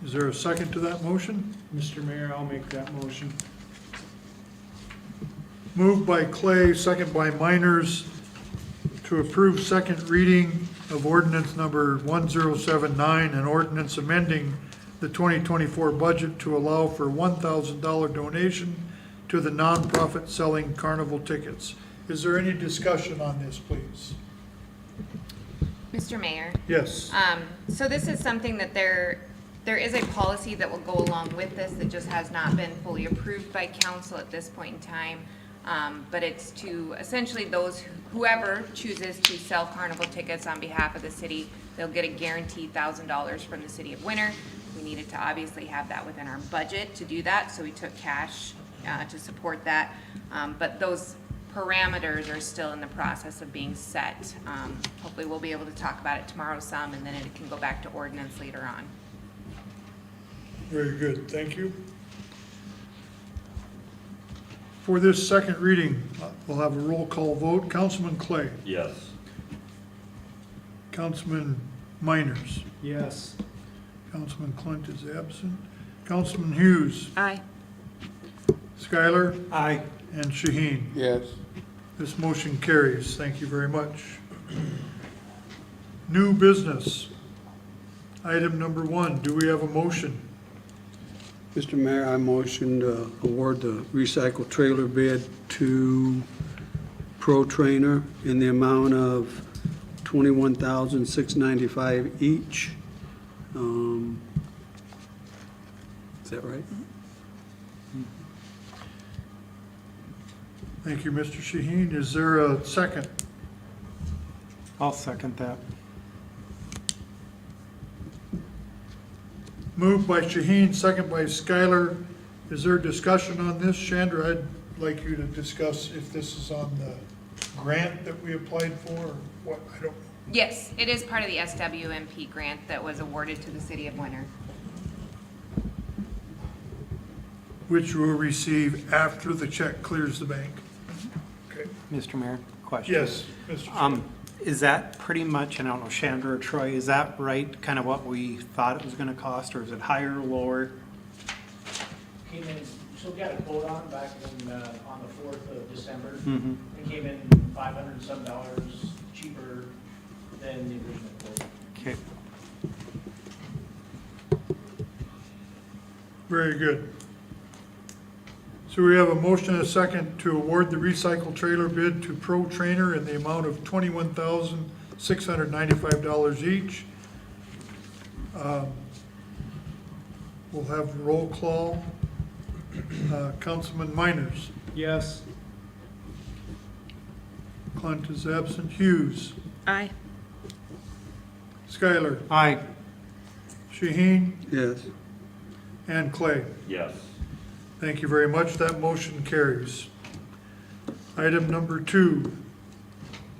[SPEAKER 1] Is there a second to that motion?
[SPEAKER 7] Mr. Mayor, I'll make that motion.
[SPEAKER 1] Moved by Clay, second by Miners, to approve second reading of ordinance number 1079, an ordinance amending the 2024 budget to allow for $1,000 donation to the nonprofit selling carnival tickets. Is there any discussion on this, please?
[SPEAKER 2] Mr. Mayor.
[SPEAKER 1] Yes.
[SPEAKER 2] So this is something that there is a policy that will go along with this that just has not been fully approved by council at this point in time. But it's to essentially whoever chooses to sell carnival tickets on behalf of the city, they'll get a guaranteed $1,000 from the city of Winter. We needed to obviously have that within our budget to do that, so we took cash to support that. But those parameters are still in the process of being set. Hopefully we'll be able to talk about it tomorrow some, and then it can go back to ordinance later on.
[SPEAKER 1] Very good, thank you. For this second reading, we'll have a roll call vote. Councilman Clay,
[SPEAKER 3] Yes.
[SPEAKER 1] Councilman Miners,
[SPEAKER 7] Yes.
[SPEAKER 1] Councilman Clint is absent, Councilman Hughes,
[SPEAKER 9] Aye.
[SPEAKER 1] Skylar,
[SPEAKER 7] Aye.
[SPEAKER 1] and Shaheen.
[SPEAKER 4] Yes.
[SPEAKER 1] This motion carries. Thank you very much. New business. Item number 1, do we have a motion?
[SPEAKER 4] Mr. Mayor, I motion to award the recycle trailer bid to Pro Trainer in the amount of $21,695 each. Is that right?
[SPEAKER 1] Thank you, Mr. Shaheen. Is there a second?
[SPEAKER 5] I'll second that.
[SPEAKER 1] Moved by Shaheen, second by Skylar. Is there discussion on this? Chandra, I'd like you to discuss if this is on the grant that we applied for, or what, I don't.
[SPEAKER 2] Yes, it is part of the SWMP grant that was awarded to the city of Winter.
[SPEAKER 1] Which we'll receive after the check clears the bank. Okay.
[SPEAKER 5] Mr. Mayor, question.
[SPEAKER 1] Yes, Mr. Chair.
[SPEAKER 5] Is that pretty much, and I don't know, Chandra or Troy, is that right, kind of what we thought it was gonna cost, or is it higher or lower?
[SPEAKER 10] Came in, so we got a quote on back in, on the 4th of December.
[SPEAKER 5] Mm-hmm.
[SPEAKER 10] It came in $500 and some cheaper than the original quote.
[SPEAKER 5] Okay.
[SPEAKER 1] Very good. So we have a motion and a second to award the recycle trailer bid to Pro Trainer in the amount of $21,695 each. We'll have roll call. Councilman Miners.
[SPEAKER 7] Yes.
[SPEAKER 1] Clunt is absent. Hughes.
[SPEAKER 9] Aye.
[SPEAKER 1] Skylar.
[SPEAKER 5] Aye.
[SPEAKER 1] Shaheen.
[SPEAKER 4] Yes.
[SPEAKER 1] And Clay.
[SPEAKER 3] Yes.
[SPEAKER 1] Thank you very much. That motion carries. Item number 2.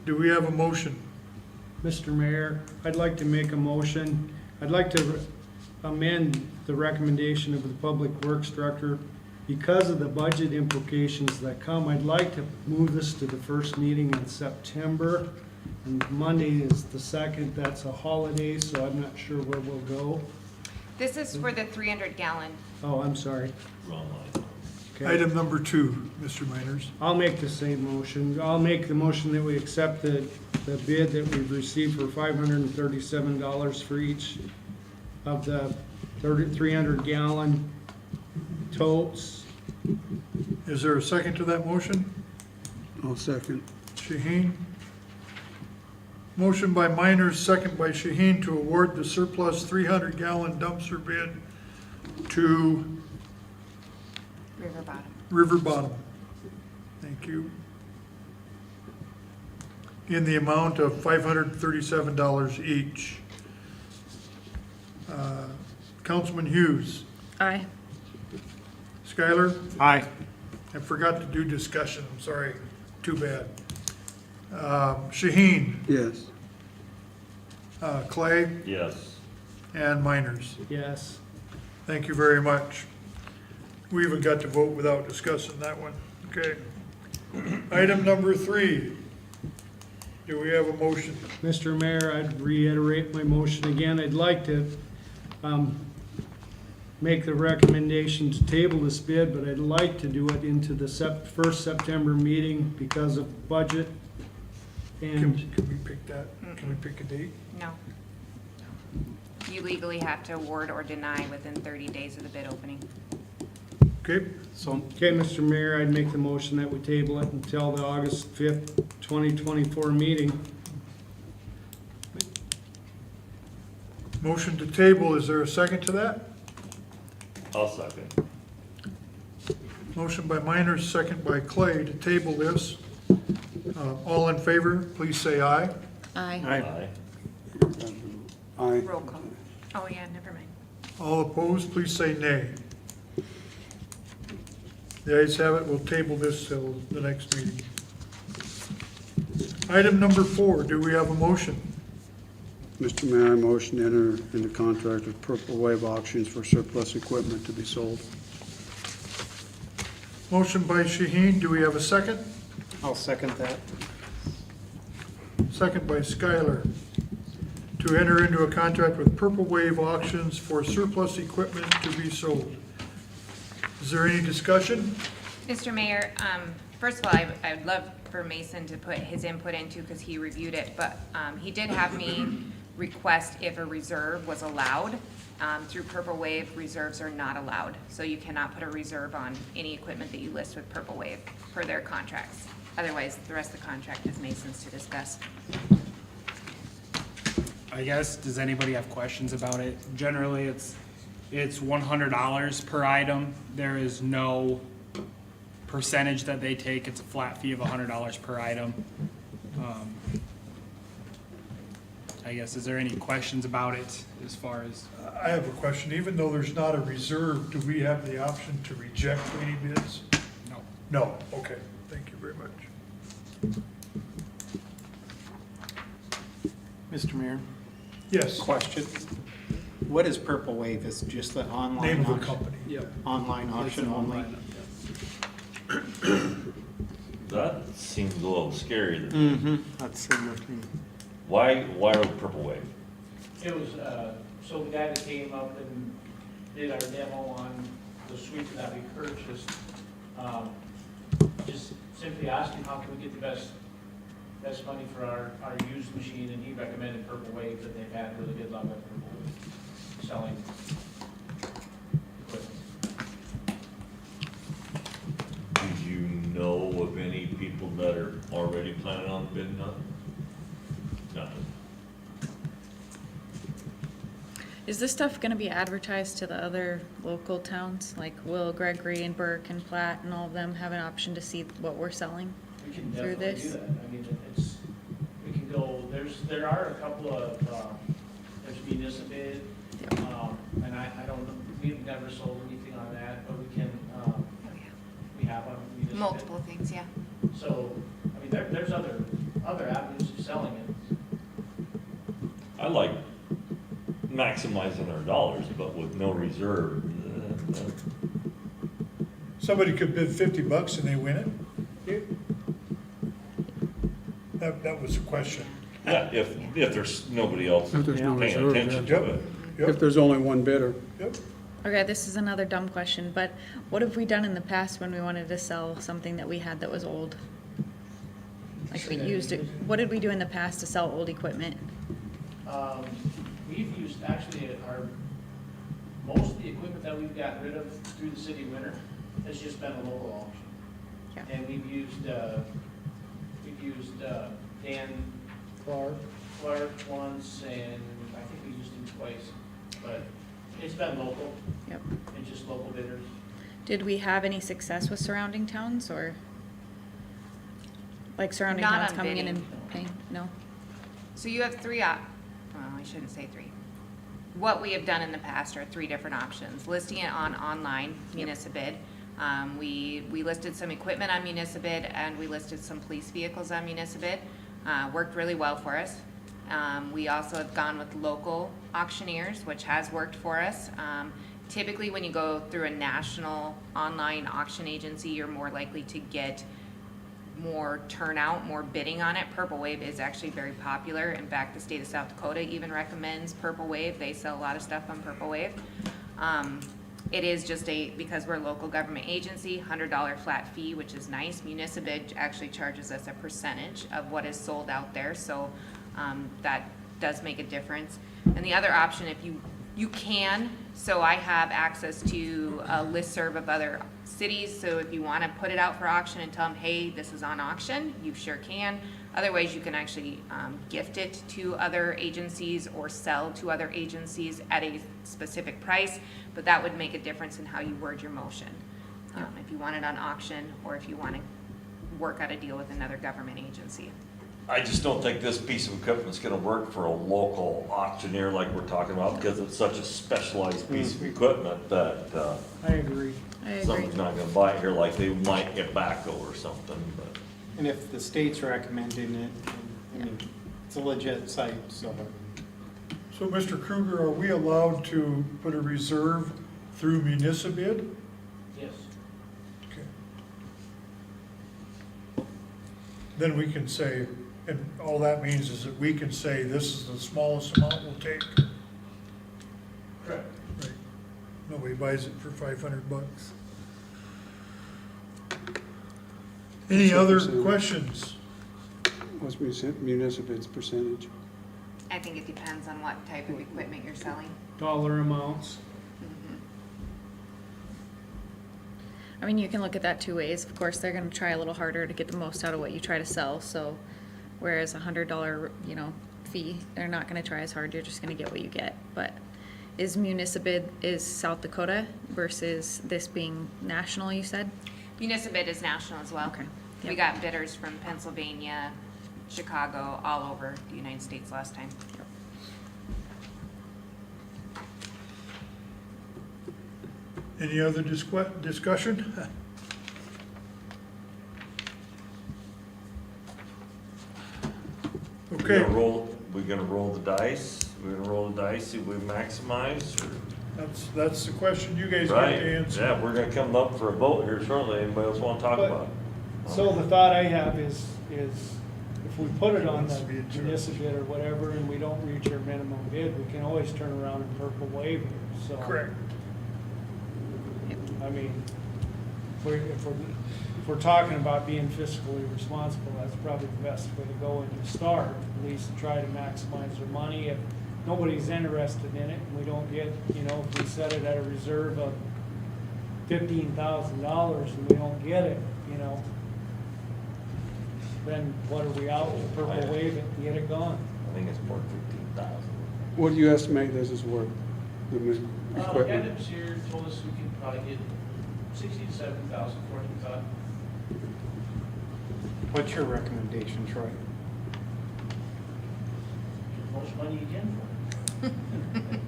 [SPEAKER 1] Do we have a motion?
[SPEAKER 7] Mr. Mayor, I'd like to make a motion. I'd like to amend the recommendation of the Public Works Director. Because of the budget implications that come, I'd like to move this to the first meeting in September. And Monday is the 2nd. That's a holiday, so I'm not sure where we'll go.
[SPEAKER 2] This is for the 300-gallon.
[SPEAKER 7] Oh, I'm sorry.
[SPEAKER 3] Wrong line.
[SPEAKER 7] Okay.
[SPEAKER 1] Item number 2, Mr. Miners.
[SPEAKER 7] I'll make the same motion. I'll make the motion that we accept the bid that we've received for $537 for each of the 300-gallon totes.
[SPEAKER 1] Is there a second to that motion?
[SPEAKER 4] I'll second.
[SPEAKER 1] Shaheen? Motion by Miners, second by Shaheen to award the surplus 300-gallon dumpster bid to
[SPEAKER 2] River Bottom.
[SPEAKER 1] River Bottom. Thank you. In the amount of $537 each. Councilman Hughes.
[SPEAKER 9] Aye.
[SPEAKER 1] Skylar?
[SPEAKER 5] Aye.
[SPEAKER 1] I forgot to do discussion, I'm sorry. Too bad. Shaheen?
[SPEAKER 4] Yes.
[SPEAKER 1] Clay?
[SPEAKER 3] Yes.
[SPEAKER 1] And Miners.
[SPEAKER 7] Yes.
[SPEAKER 1] Thank you very much. We even got to vote without discussing that one. Okay. Item number 3. Do we have a motion?
[SPEAKER 7] Mr. Mayor, I'd reiterate my motion again. I'd like to make the recommendation to table this bid, but I'd like to do it into the first September meeting because of budget. And
[SPEAKER 1] Can we pick that? Can we pick a date?
[SPEAKER 2] No. You legally have to award or deny within 30 days of the bid opening.
[SPEAKER 1] Okay,
[SPEAKER 7] okay, Mr. Mayor, I'd make the motion that we table it until the August 5th, 2024 meeting.
[SPEAKER 1] motion to table. Is there a second to that?
[SPEAKER 3] I'll second.
[SPEAKER 1] Motion by Miners, second by Clay to table this. All in favor, please say aye.
[SPEAKER 9] Aye.
[SPEAKER 3] Aye.
[SPEAKER 4] Aye.
[SPEAKER 2] Roll call. Oh, yeah, never mind.
[SPEAKER 1] All opposed, please say nay. The ayes have it. We'll table this till the next meeting. Item number 4, do we have a motion?
[SPEAKER 4] Mr. Mayor, I motion to enter into contract with Purple Wave Auctions for surplus equipment to be sold.
[SPEAKER 1] Motion by Shaheen, do we have a second?
[SPEAKER 5] I'll second that.
[SPEAKER 1] Second by Skylar. To enter into a contract with Purple Wave Auctions for surplus equipment to be sold. Is there any discussion?
[SPEAKER 2] Mr. Mayor, first of all, I'd love for Mason to put his input into because he reviewed it, but he did have me request if a reserve was allowed. Through Purple Wave, reserves are not allowed, so you cannot put a reserve on any equipment that you list with Purple Wave per their contracts. Otherwise, the rest of the contract is Mason's to discuss.
[SPEAKER 11] I guess, does anybody have questions about it? Generally, it's $100 per item. There is no percentage that they take. It's a flat fee of $100 per item. I guess, is there any questions about it as far as?
[SPEAKER 1] I have a question. Even though there's not a reserve, do we have the option to reject any bids?
[SPEAKER 11] No.
[SPEAKER 1] No, okay, thank you very much.
[SPEAKER 5] Mr. Mayor,
[SPEAKER 1] Yes,
[SPEAKER 5] question. What is Purple Wave? Is it just the online
[SPEAKER 1] name of the
[SPEAKER 5] auction?
[SPEAKER 1] company.
[SPEAKER 4] Yep.
[SPEAKER 5] Online auction only?
[SPEAKER 3] That seems a little scary.
[SPEAKER 5] Mm-hmm, that's similar to me.
[SPEAKER 3] Why Purple Wave?
[SPEAKER 10] It was, so the guy that came up and did our demo on the sweeper that we purchased, just simply asked him, how can we get the best money for our used machine, and he recommended Purple Wave, that they've had really good luck with Purple Wave selling equipment.
[SPEAKER 3] Do you know of any people that are already planning on bidding on? Nothing.
[SPEAKER 9] Is this stuff gonna be advertised to the other local towns? Like, will Gregory and Burke and Platt and all of them have an option to see what we're selling?
[SPEAKER 10] We can
[SPEAKER 9] Through
[SPEAKER 10] definitely do
[SPEAKER 9] this?
[SPEAKER 10] that. I mean, we can go, there are a couple of, there's Municipid, and I don't know, we've never sold anything on that, but we can, we have on Municipid.
[SPEAKER 2] Multiple things, yeah.
[SPEAKER 10] So, I mean, there's other avenues of selling it.
[SPEAKER 3] I like maximizing our dollars, but with no reserve.
[SPEAKER 1] Somebody could bid $50 and they win it? That was the question.
[SPEAKER 3] Yeah, if there's nobody else
[SPEAKER 4] If there's no
[SPEAKER 3] paying
[SPEAKER 4] reserve,
[SPEAKER 3] attention
[SPEAKER 1] yeah.
[SPEAKER 3] to it.
[SPEAKER 4] If
[SPEAKER 1] Yep,
[SPEAKER 4] there's only one bidder.
[SPEAKER 1] yep.
[SPEAKER 9] Okay, this is another dumb question, but what have we done in the past when we wanted to sell something that we had that was old? Like we used it, what did we do in the past to sell old equipment?
[SPEAKER 10] We've used, actually, most of the equipment that we've gotten rid of through the city winter has just been a local auction.
[SPEAKER 9] Yeah.
[SPEAKER 10] And we've used Dan Clark once, and I think we used him twice, but it's been local,
[SPEAKER 9] Yep.
[SPEAKER 10] and just local bidders.
[SPEAKER 9] Did we have any success with surrounding towns or? Like surrounding
[SPEAKER 2] Not
[SPEAKER 9] towns
[SPEAKER 2] on
[SPEAKER 9] coming in
[SPEAKER 2] bidding.
[SPEAKER 9] and paying? No?
[SPEAKER 2] So you have well, I shouldn't say three. What we have done in the past are three different options. Listing it on online, Municipid. We listed some equipment on Municipid, and we listed some police vehicles on Municipid. Worked really well for us. We also have gone with local auctioneers, which has worked for us. Typically, when you go through a national online auction agency, you're more likely to get more turnout, more bidding on it. Purple Wave is actually very popular. In fact, the state of South Dakota even recommends Purple Wave. They sell a lot of stuff on Purple Wave. It is just because we're a local government agency, $100 flat fee, which is nice. Municipid actually charges us a percentage of what is sold out there, so that does make a difference. And the other option, if you can, so I have access to a listserv of other cities, so if you want to put it out for auction and tell them, hey, this is on auction, you sure can. Otherwise, you can actually gift it to other agencies or sell to other agencies at a specific price, but that would make a difference in how you word your motion. If you want it on auction, or if you want to work out a deal with another government agency.
[SPEAKER 3] I just don't think this piece of equipment is gonna work for a local auctioneer like we're talking about, because it's such a specialized piece of equipment that,
[SPEAKER 7] I agree.
[SPEAKER 9] I agree.
[SPEAKER 3] someone's not gonna buy it here like they might get Baco or something, but.
[SPEAKER 5] And if the state's recommending it, I mean, it's a legit site, so.
[SPEAKER 1] So, Mr. Kruger, are we allowed to put a reserve through Municipid?
[SPEAKER 10] Yes.
[SPEAKER 1] Okay. Then we can say, and all that means is that we can say, this is the smallest amount we'll take.
[SPEAKER 10] Correct.
[SPEAKER 1] Right. Nobody buys it for $500. Any other questions?
[SPEAKER 4] What's Municipal's percentage?
[SPEAKER 2] I think it depends on what type of equipment you're selling.
[SPEAKER 7] Dollar amounts.
[SPEAKER 9] I mean, you can look at that two ways. Of course, they're gonna try a little harder to get the most out of what you try to sell, so whereas $100, fee, they're not gonna try as hard, you're just gonna get what you get. But is Municipid, is South Dakota versus this being national, you said?
[SPEAKER 2] Municipid is national as well.
[SPEAKER 9] Okay.
[SPEAKER 2] We
[SPEAKER 9] Yep.
[SPEAKER 2] got bidders from Pennsylvania, Chicago, all over the United States last time.
[SPEAKER 1] Any other discussion? Okay,
[SPEAKER 3] We gonna roll the dice? We're gonna roll the dice, see if we maximize, or?
[SPEAKER 1] that's the question you guys get
[SPEAKER 3] Right,
[SPEAKER 1] to answer.
[SPEAKER 3] yeah, we're gonna come up for a vote here shortly. Anybody else wanna talk
[SPEAKER 7] But-
[SPEAKER 3] about it?
[SPEAKER 7] So the thought I have is if we put it on the
[SPEAKER 1] Needs to be in charge.
[SPEAKER 7] municipal bid or whatever, and we don't reach our minimum bid, we can always turn around and purple waive it, so.
[SPEAKER 1] Correct.
[SPEAKER 7] I mean, if we're talking about being fiscally responsible, that's probably the best way to go and to start, at least try to maximize their money. If nobody's interested in it, and we don't get, if we set it at a reserve of $15,000 and we don't get it, then what are we out, purple wave it and get it gone?
[SPEAKER 3] I think it's more than 15,000.
[SPEAKER 4] What do you estimate this is worth, the equipment?
[SPEAKER 10] Adams here told us we could probably get 60 to 70,000 for it, we thought.
[SPEAKER 5] What's your recommendation, Troy?
[SPEAKER 10] Most money you can for it.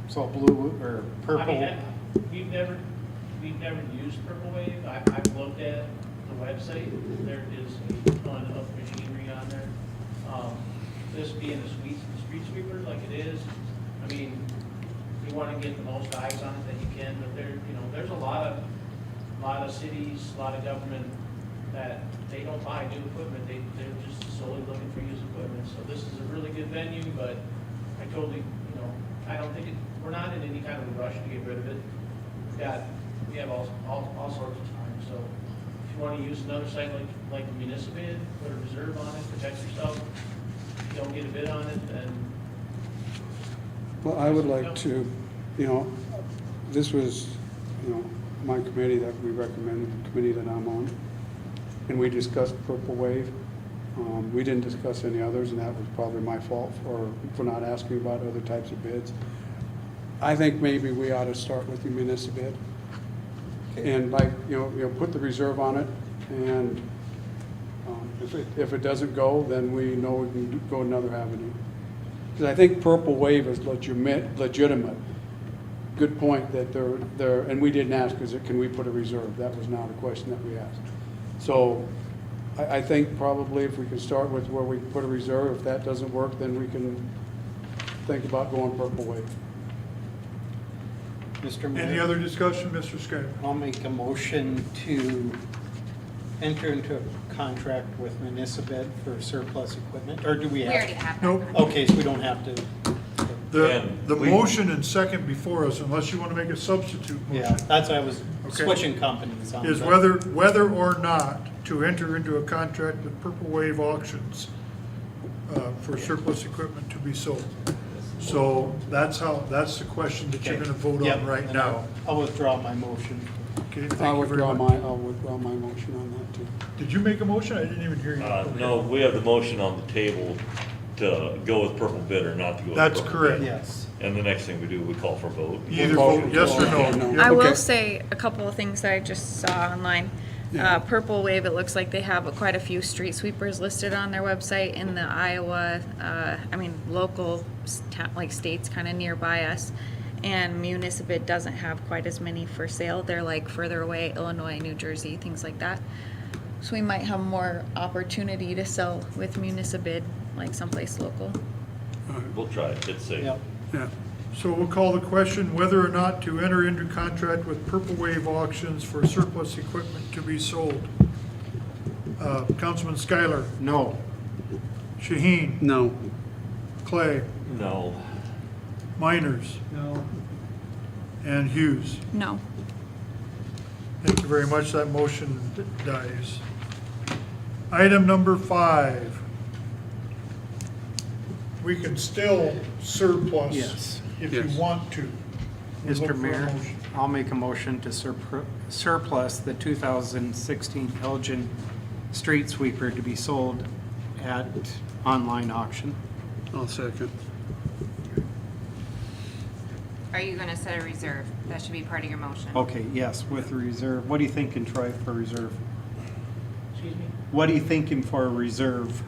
[SPEAKER 5] So blue or
[SPEAKER 10] I
[SPEAKER 5] purple?
[SPEAKER 10] mean, we've never used Purple Wave. I've looked at the website. There is a ton of machinery on there. This being a street sweeper like it is, I mean, you want to get the most eyes on it that you can, but there's a lot of cities, a lot of government that they don't buy new equipment. They're just solely looking for used equipment. So this is a really good venue, but I totally, I don't think we're not in any kind of a rush to get rid of it. We have all sorts of time. So if you want to use another site like the municipal bid, put a reserve on it, protect yourself. If you don't get a bid on it, then
[SPEAKER 4] Well, I would like to, this was, my committee that we recommended, the committee that I'm on, and we discussed Purple Wave. We didn't discuss any others, and that was probably my fault for not asking about other types of bids. I think maybe we ought to start with the municipal bid. And put the reserve on it, and if it doesn't go, then we know we can go another avenue. Because I think Purple Wave is legitimate. Good point that they're, and we didn't ask, can we put a reserve? That was not a question that we asked. So I think probably if we can start with where we put a reserve, if that doesn't work, then we can think about going Purple Wave.
[SPEAKER 5] Mr. Mayor?
[SPEAKER 1] Any other discussion, Mr. Skyler?
[SPEAKER 5] I'll make a motion to enter into a contract with Municiped for surplus equipment, or do we
[SPEAKER 2] We
[SPEAKER 5] have?
[SPEAKER 2] already have that.
[SPEAKER 1] Nope.
[SPEAKER 5] Okay, so we don't have to,
[SPEAKER 1] The motion and second before us, unless you want to make a substitute
[SPEAKER 5] yeah,
[SPEAKER 1] motion,
[SPEAKER 5] that's why I was
[SPEAKER 1] Okay.
[SPEAKER 5] switching companies on.
[SPEAKER 1] is
[SPEAKER 5] but-
[SPEAKER 1] whether or not to enter into a contract with Purple Wave Auctions for surplus equipment to be sold. So that's the question that you're
[SPEAKER 5] Okay.
[SPEAKER 1] going to vote
[SPEAKER 5] Yep,
[SPEAKER 1] on right
[SPEAKER 5] and
[SPEAKER 1] now.
[SPEAKER 5] I'll withdraw my motion.
[SPEAKER 1] Okay,
[SPEAKER 4] I'll
[SPEAKER 1] thank you very
[SPEAKER 4] withdraw
[SPEAKER 1] much.
[SPEAKER 4] I'll withdraw my motion on that too.
[SPEAKER 1] Did you make a motion? I didn't even hear you. Okay.
[SPEAKER 3] No, we have the motion on the table to go with Purple Bid or not to go with
[SPEAKER 1] That's
[SPEAKER 3] Purple
[SPEAKER 1] correct.
[SPEAKER 3] Bid.
[SPEAKER 5] Yes.
[SPEAKER 3] And the next thing we do, we call for a vote.
[SPEAKER 1] Either vote yes or no.
[SPEAKER 4] No.
[SPEAKER 1] Yeah,
[SPEAKER 9] I will
[SPEAKER 1] okay.
[SPEAKER 9] say a couple of things that I just saw online. Purple Wave, it looks like they have quite a few street sweepers listed on their website in the Iowa, local, like states kind of nearby us. And Municipal doesn't have quite as many for sale. They're like further away, Illinois, New Jersey, things like that. So we might have more opportunity to sell with Municipal, like someplace local.
[SPEAKER 3] We'll try it, it's safe.
[SPEAKER 5] Yep.
[SPEAKER 1] Yeah. So we'll call the question whether or not to enter into contract with Purple Wave Auctions for surplus equipment to be sold. Councilman Schuyler,
[SPEAKER 5] No.
[SPEAKER 1] Shaheen,
[SPEAKER 4] No.
[SPEAKER 1] Clay,
[SPEAKER 3] No.
[SPEAKER 1] Miners,
[SPEAKER 7] No,
[SPEAKER 1] and Hughes.
[SPEAKER 9] No.
[SPEAKER 1] Thank you very much. That motion dies. Item number 5. we can still surplus.
[SPEAKER 5] Yes.
[SPEAKER 1] If you
[SPEAKER 4] Yes.
[SPEAKER 1] want to. We'll look
[SPEAKER 5] Mr.
[SPEAKER 1] for a
[SPEAKER 5] Mayor,
[SPEAKER 1] motion.
[SPEAKER 5] I'll make a motion to surplus the 2016 Elgin street sweeper to be sold at online auction.
[SPEAKER 4] I'll second.
[SPEAKER 2] Are you gonna set a reserve? That should be part of your motion.
[SPEAKER 5] Okay, yes, with the reserve. What are you thinking, Troy, for reserve?
[SPEAKER 10] Excuse me?
[SPEAKER 5] What are you thinking for a reserve?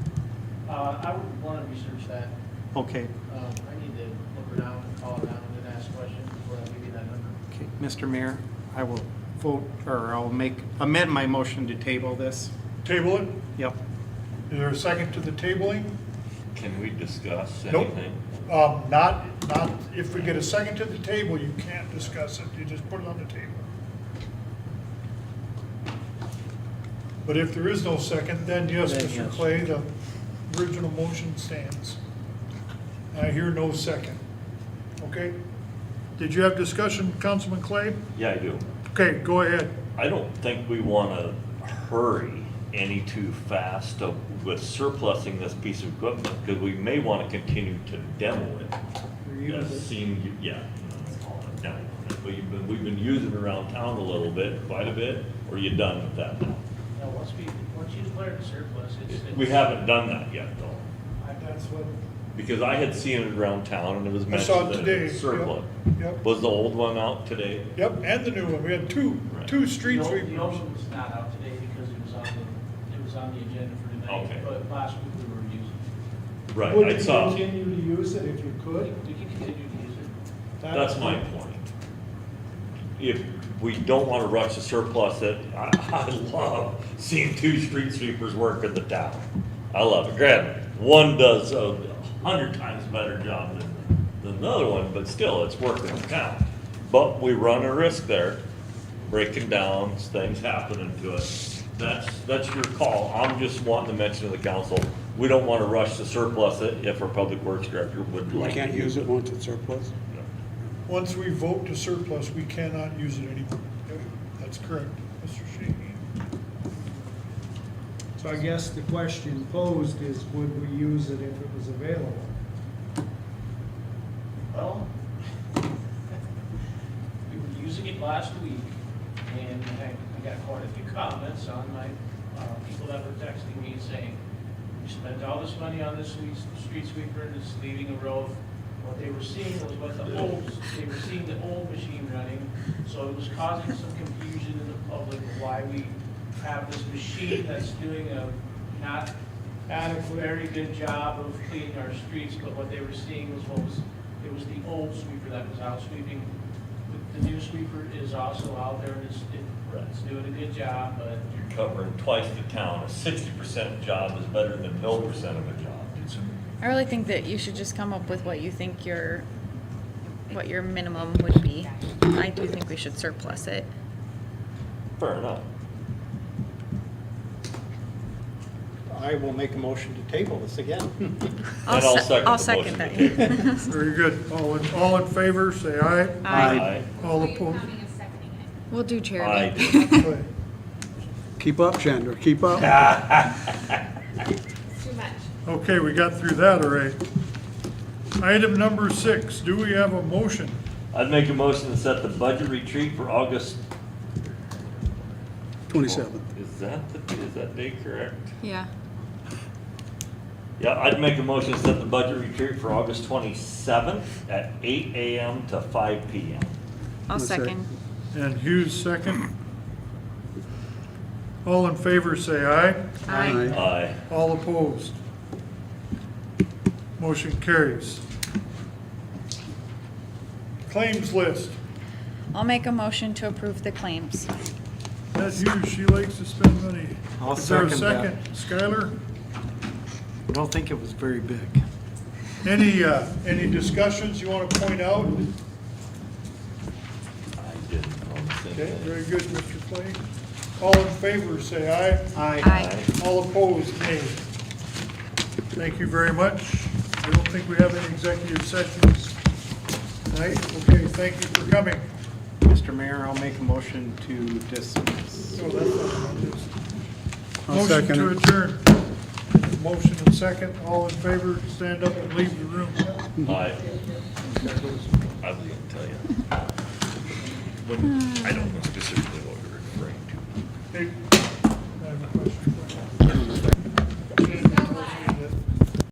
[SPEAKER 10] I would want to research that.
[SPEAKER 5] Okay,
[SPEAKER 10] I need to look around and call around and ask questions before I give you that number.
[SPEAKER 5] okay, Mr. Mayor, I will vote, or I'll amend my motion to table this.
[SPEAKER 1] Table it?
[SPEAKER 5] Yep.
[SPEAKER 1] Is there a second to the tabling?
[SPEAKER 3] Can we discuss
[SPEAKER 1] Nope.
[SPEAKER 3] anything?
[SPEAKER 1] Not, if we get a second to the table, you can't discuss it, you just put it on the table. But if there is no second, then yes,
[SPEAKER 5] Then
[SPEAKER 1] Mr.
[SPEAKER 5] yes.
[SPEAKER 1] Clay, the original motion stands. I hear no second. Okay? Did you have discussion, Councilman Clay?
[SPEAKER 3] Yeah, I do.
[SPEAKER 1] Okay, go ahead.
[SPEAKER 3] I don't think we want to hurry any too fast with surplusing this piece of equipment, because we may want to continue to demo it. That seemed, yeah, let's call it demo. We've been using it around town a little bit, quite a bit, or are you done with that now?
[SPEAKER 10] Now, once you declare the surplus, it's.
[SPEAKER 3] We haven't done that yet, though,
[SPEAKER 1] That's what.
[SPEAKER 3] because I had seen it around town and it was
[SPEAKER 1] I saw it
[SPEAKER 3] mentioned that it was
[SPEAKER 1] today,
[SPEAKER 3] surplus.
[SPEAKER 1] Yep.
[SPEAKER 3] Was the old one out today?
[SPEAKER 1] Yep, and the new one, we had two street
[SPEAKER 10] The old
[SPEAKER 1] sweepers.
[SPEAKER 10] one's not out today because it was on the agenda for tonight.
[SPEAKER 3] Okay.
[SPEAKER 10] But last week we were using it.
[SPEAKER 3] Right,
[SPEAKER 7] Would
[SPEAKER 3] I
[SPEAKER 7] you
[SPEAKER 3] saw,
[SPEAKER 7] continue to use it if you could?
[SPEAKER 10] We can continue to use it.
[SPEAKER 3] that's my point. If we don't want to rush to surplus it, I love seeing two street sweepers work in the town. I love it. Granted, one does 100 times better job than the other one, but still, it's working in the town. But we run a risk there, breaking down, things happening to it. That's your call. I'm just wanting to mention to the council, we don't want to rush to surplus it if our public works director would
[SPEAKER 4] We
[SPEAKER 3] like to
[SPEAKER 4] can't use it once it's surplus?
[SPEAKER 1] Once we vote to surplus, we cannot use it anymore. Yep, that's correct, Mr. Sheehy.
[SPEAKER 7] So I guess the question posed is, would we use it if it was available?
[SPEAKER 10] Well, we were using it last week, and I got quite a few comments on my, people that were texting me saying, we spent all this money on this street sweeper, and it's leaving a row. What they were seeing was they were seeing the old machine running, so it was causing some confusion in the public of why we have this machine that's doing a not adequate, very good job of cleaning our streets, but what they were seeing was it was the old sweeper that was out sweeping. The new sweeper is also out there, and it's doing a good job, but
[SPEAKER 3] You're covering twice the town. A 60% job is better than no percent of a job.
[SPEAKER 9] I really think that you should just come up with what you think what your minimum would be. I do think we should surplus it.
[SPEAKER 3] Fair enough.
[SPEAKER 5] I will make a motion to table this again.
[SPEAKER 3] I'll second
[SPEAKER 9] I'll
[SPEAKER 3] the
[SPEAKER 9] second
[SPEAKER 3] motion
[SPEAKER 9] that.
[SPEAKER 3] to
[SPEAKER 1] Very good. All in favor, say aye.
[SPEAKER 9] Aye.
[SPEAKER 1] All opposed?
[SPEAKER 9] We'll do
[SPEAKER 3] Aye.
[SPEAKER 9] charity.
[SPEAKER 1] Aye.
[SPEAKER 4] Keep up, Chandra, keep up.
[SPEAKER 2] Too much.
[SPEAKER 1] Okay, we got through that, all right. Item number 6, do we have a motion?
[SPEAKER 3] I'd make a motion to set the budget retreat for August.
[SPEAKER 4] 27th.
[SPEAKER 3] Is that date correct?
[SPEAKER 9] Yeah.
[SPEAKER 3] Yeah, I'd make a motion to set the budget retreat for August 27th at 8 a.m. to 5 p.m.
[SPEAKER 9] I'll
[SPEAKER 4] That's right.
[SPEAKER 9] second.
[SPEAKER 1] And Hughes second. All in favor, say aye.
[SPEAKER 9] Aye.
[SPEAKER 3] Aye.
[SPEAKER 1] All opposed? Motion carries. Claims list.
[SPEAKER 9] I'll make a motion to approve the claims.
[SPEAKER 1] That's Hughes, she likes to spend money.
[SPEAKER 5] I'll
[SPEAKER 1] Is there a
[SPEAKER 5] second that.
[SPEAKER 1] second? Skylar?
[SPEAKER 5] I don't think it was very big.
[SPEAKER 1] Any discussions you want to point out?
[SPEAKER 3] I didn't. on the same
[SPEAKER 1] Okay,
[SPEAKER 3] thing.
[SPEAKER 1] very good, Mr. Clay. All in favor, say aye.
[SPEAKER 9] Aye.
[SPEAKER 1] All opposed, nay. Thank you very much. I don't think we have any executive sessions tonight. Okay, thank you for coming.
[SPEAKER 5] Mr. Mayor, I'll make a motion to dismiss.
[SPEAKER 1] Oh, that's not on this.
[SPEAKER 4] I'll
[SPEAKER 1] Motion
[SPEAKER 4] second
[SPEAKER 1] to
[SPEAKER 4] it.
[SPEAKER 1] adjourn. motion and second. All in favor, stand up and leave the room.
[SPEAKER 3] I was gonna tell you. When, I don't know specifically what you're referring to.
[SPEAKER 1] Hey, I have a question.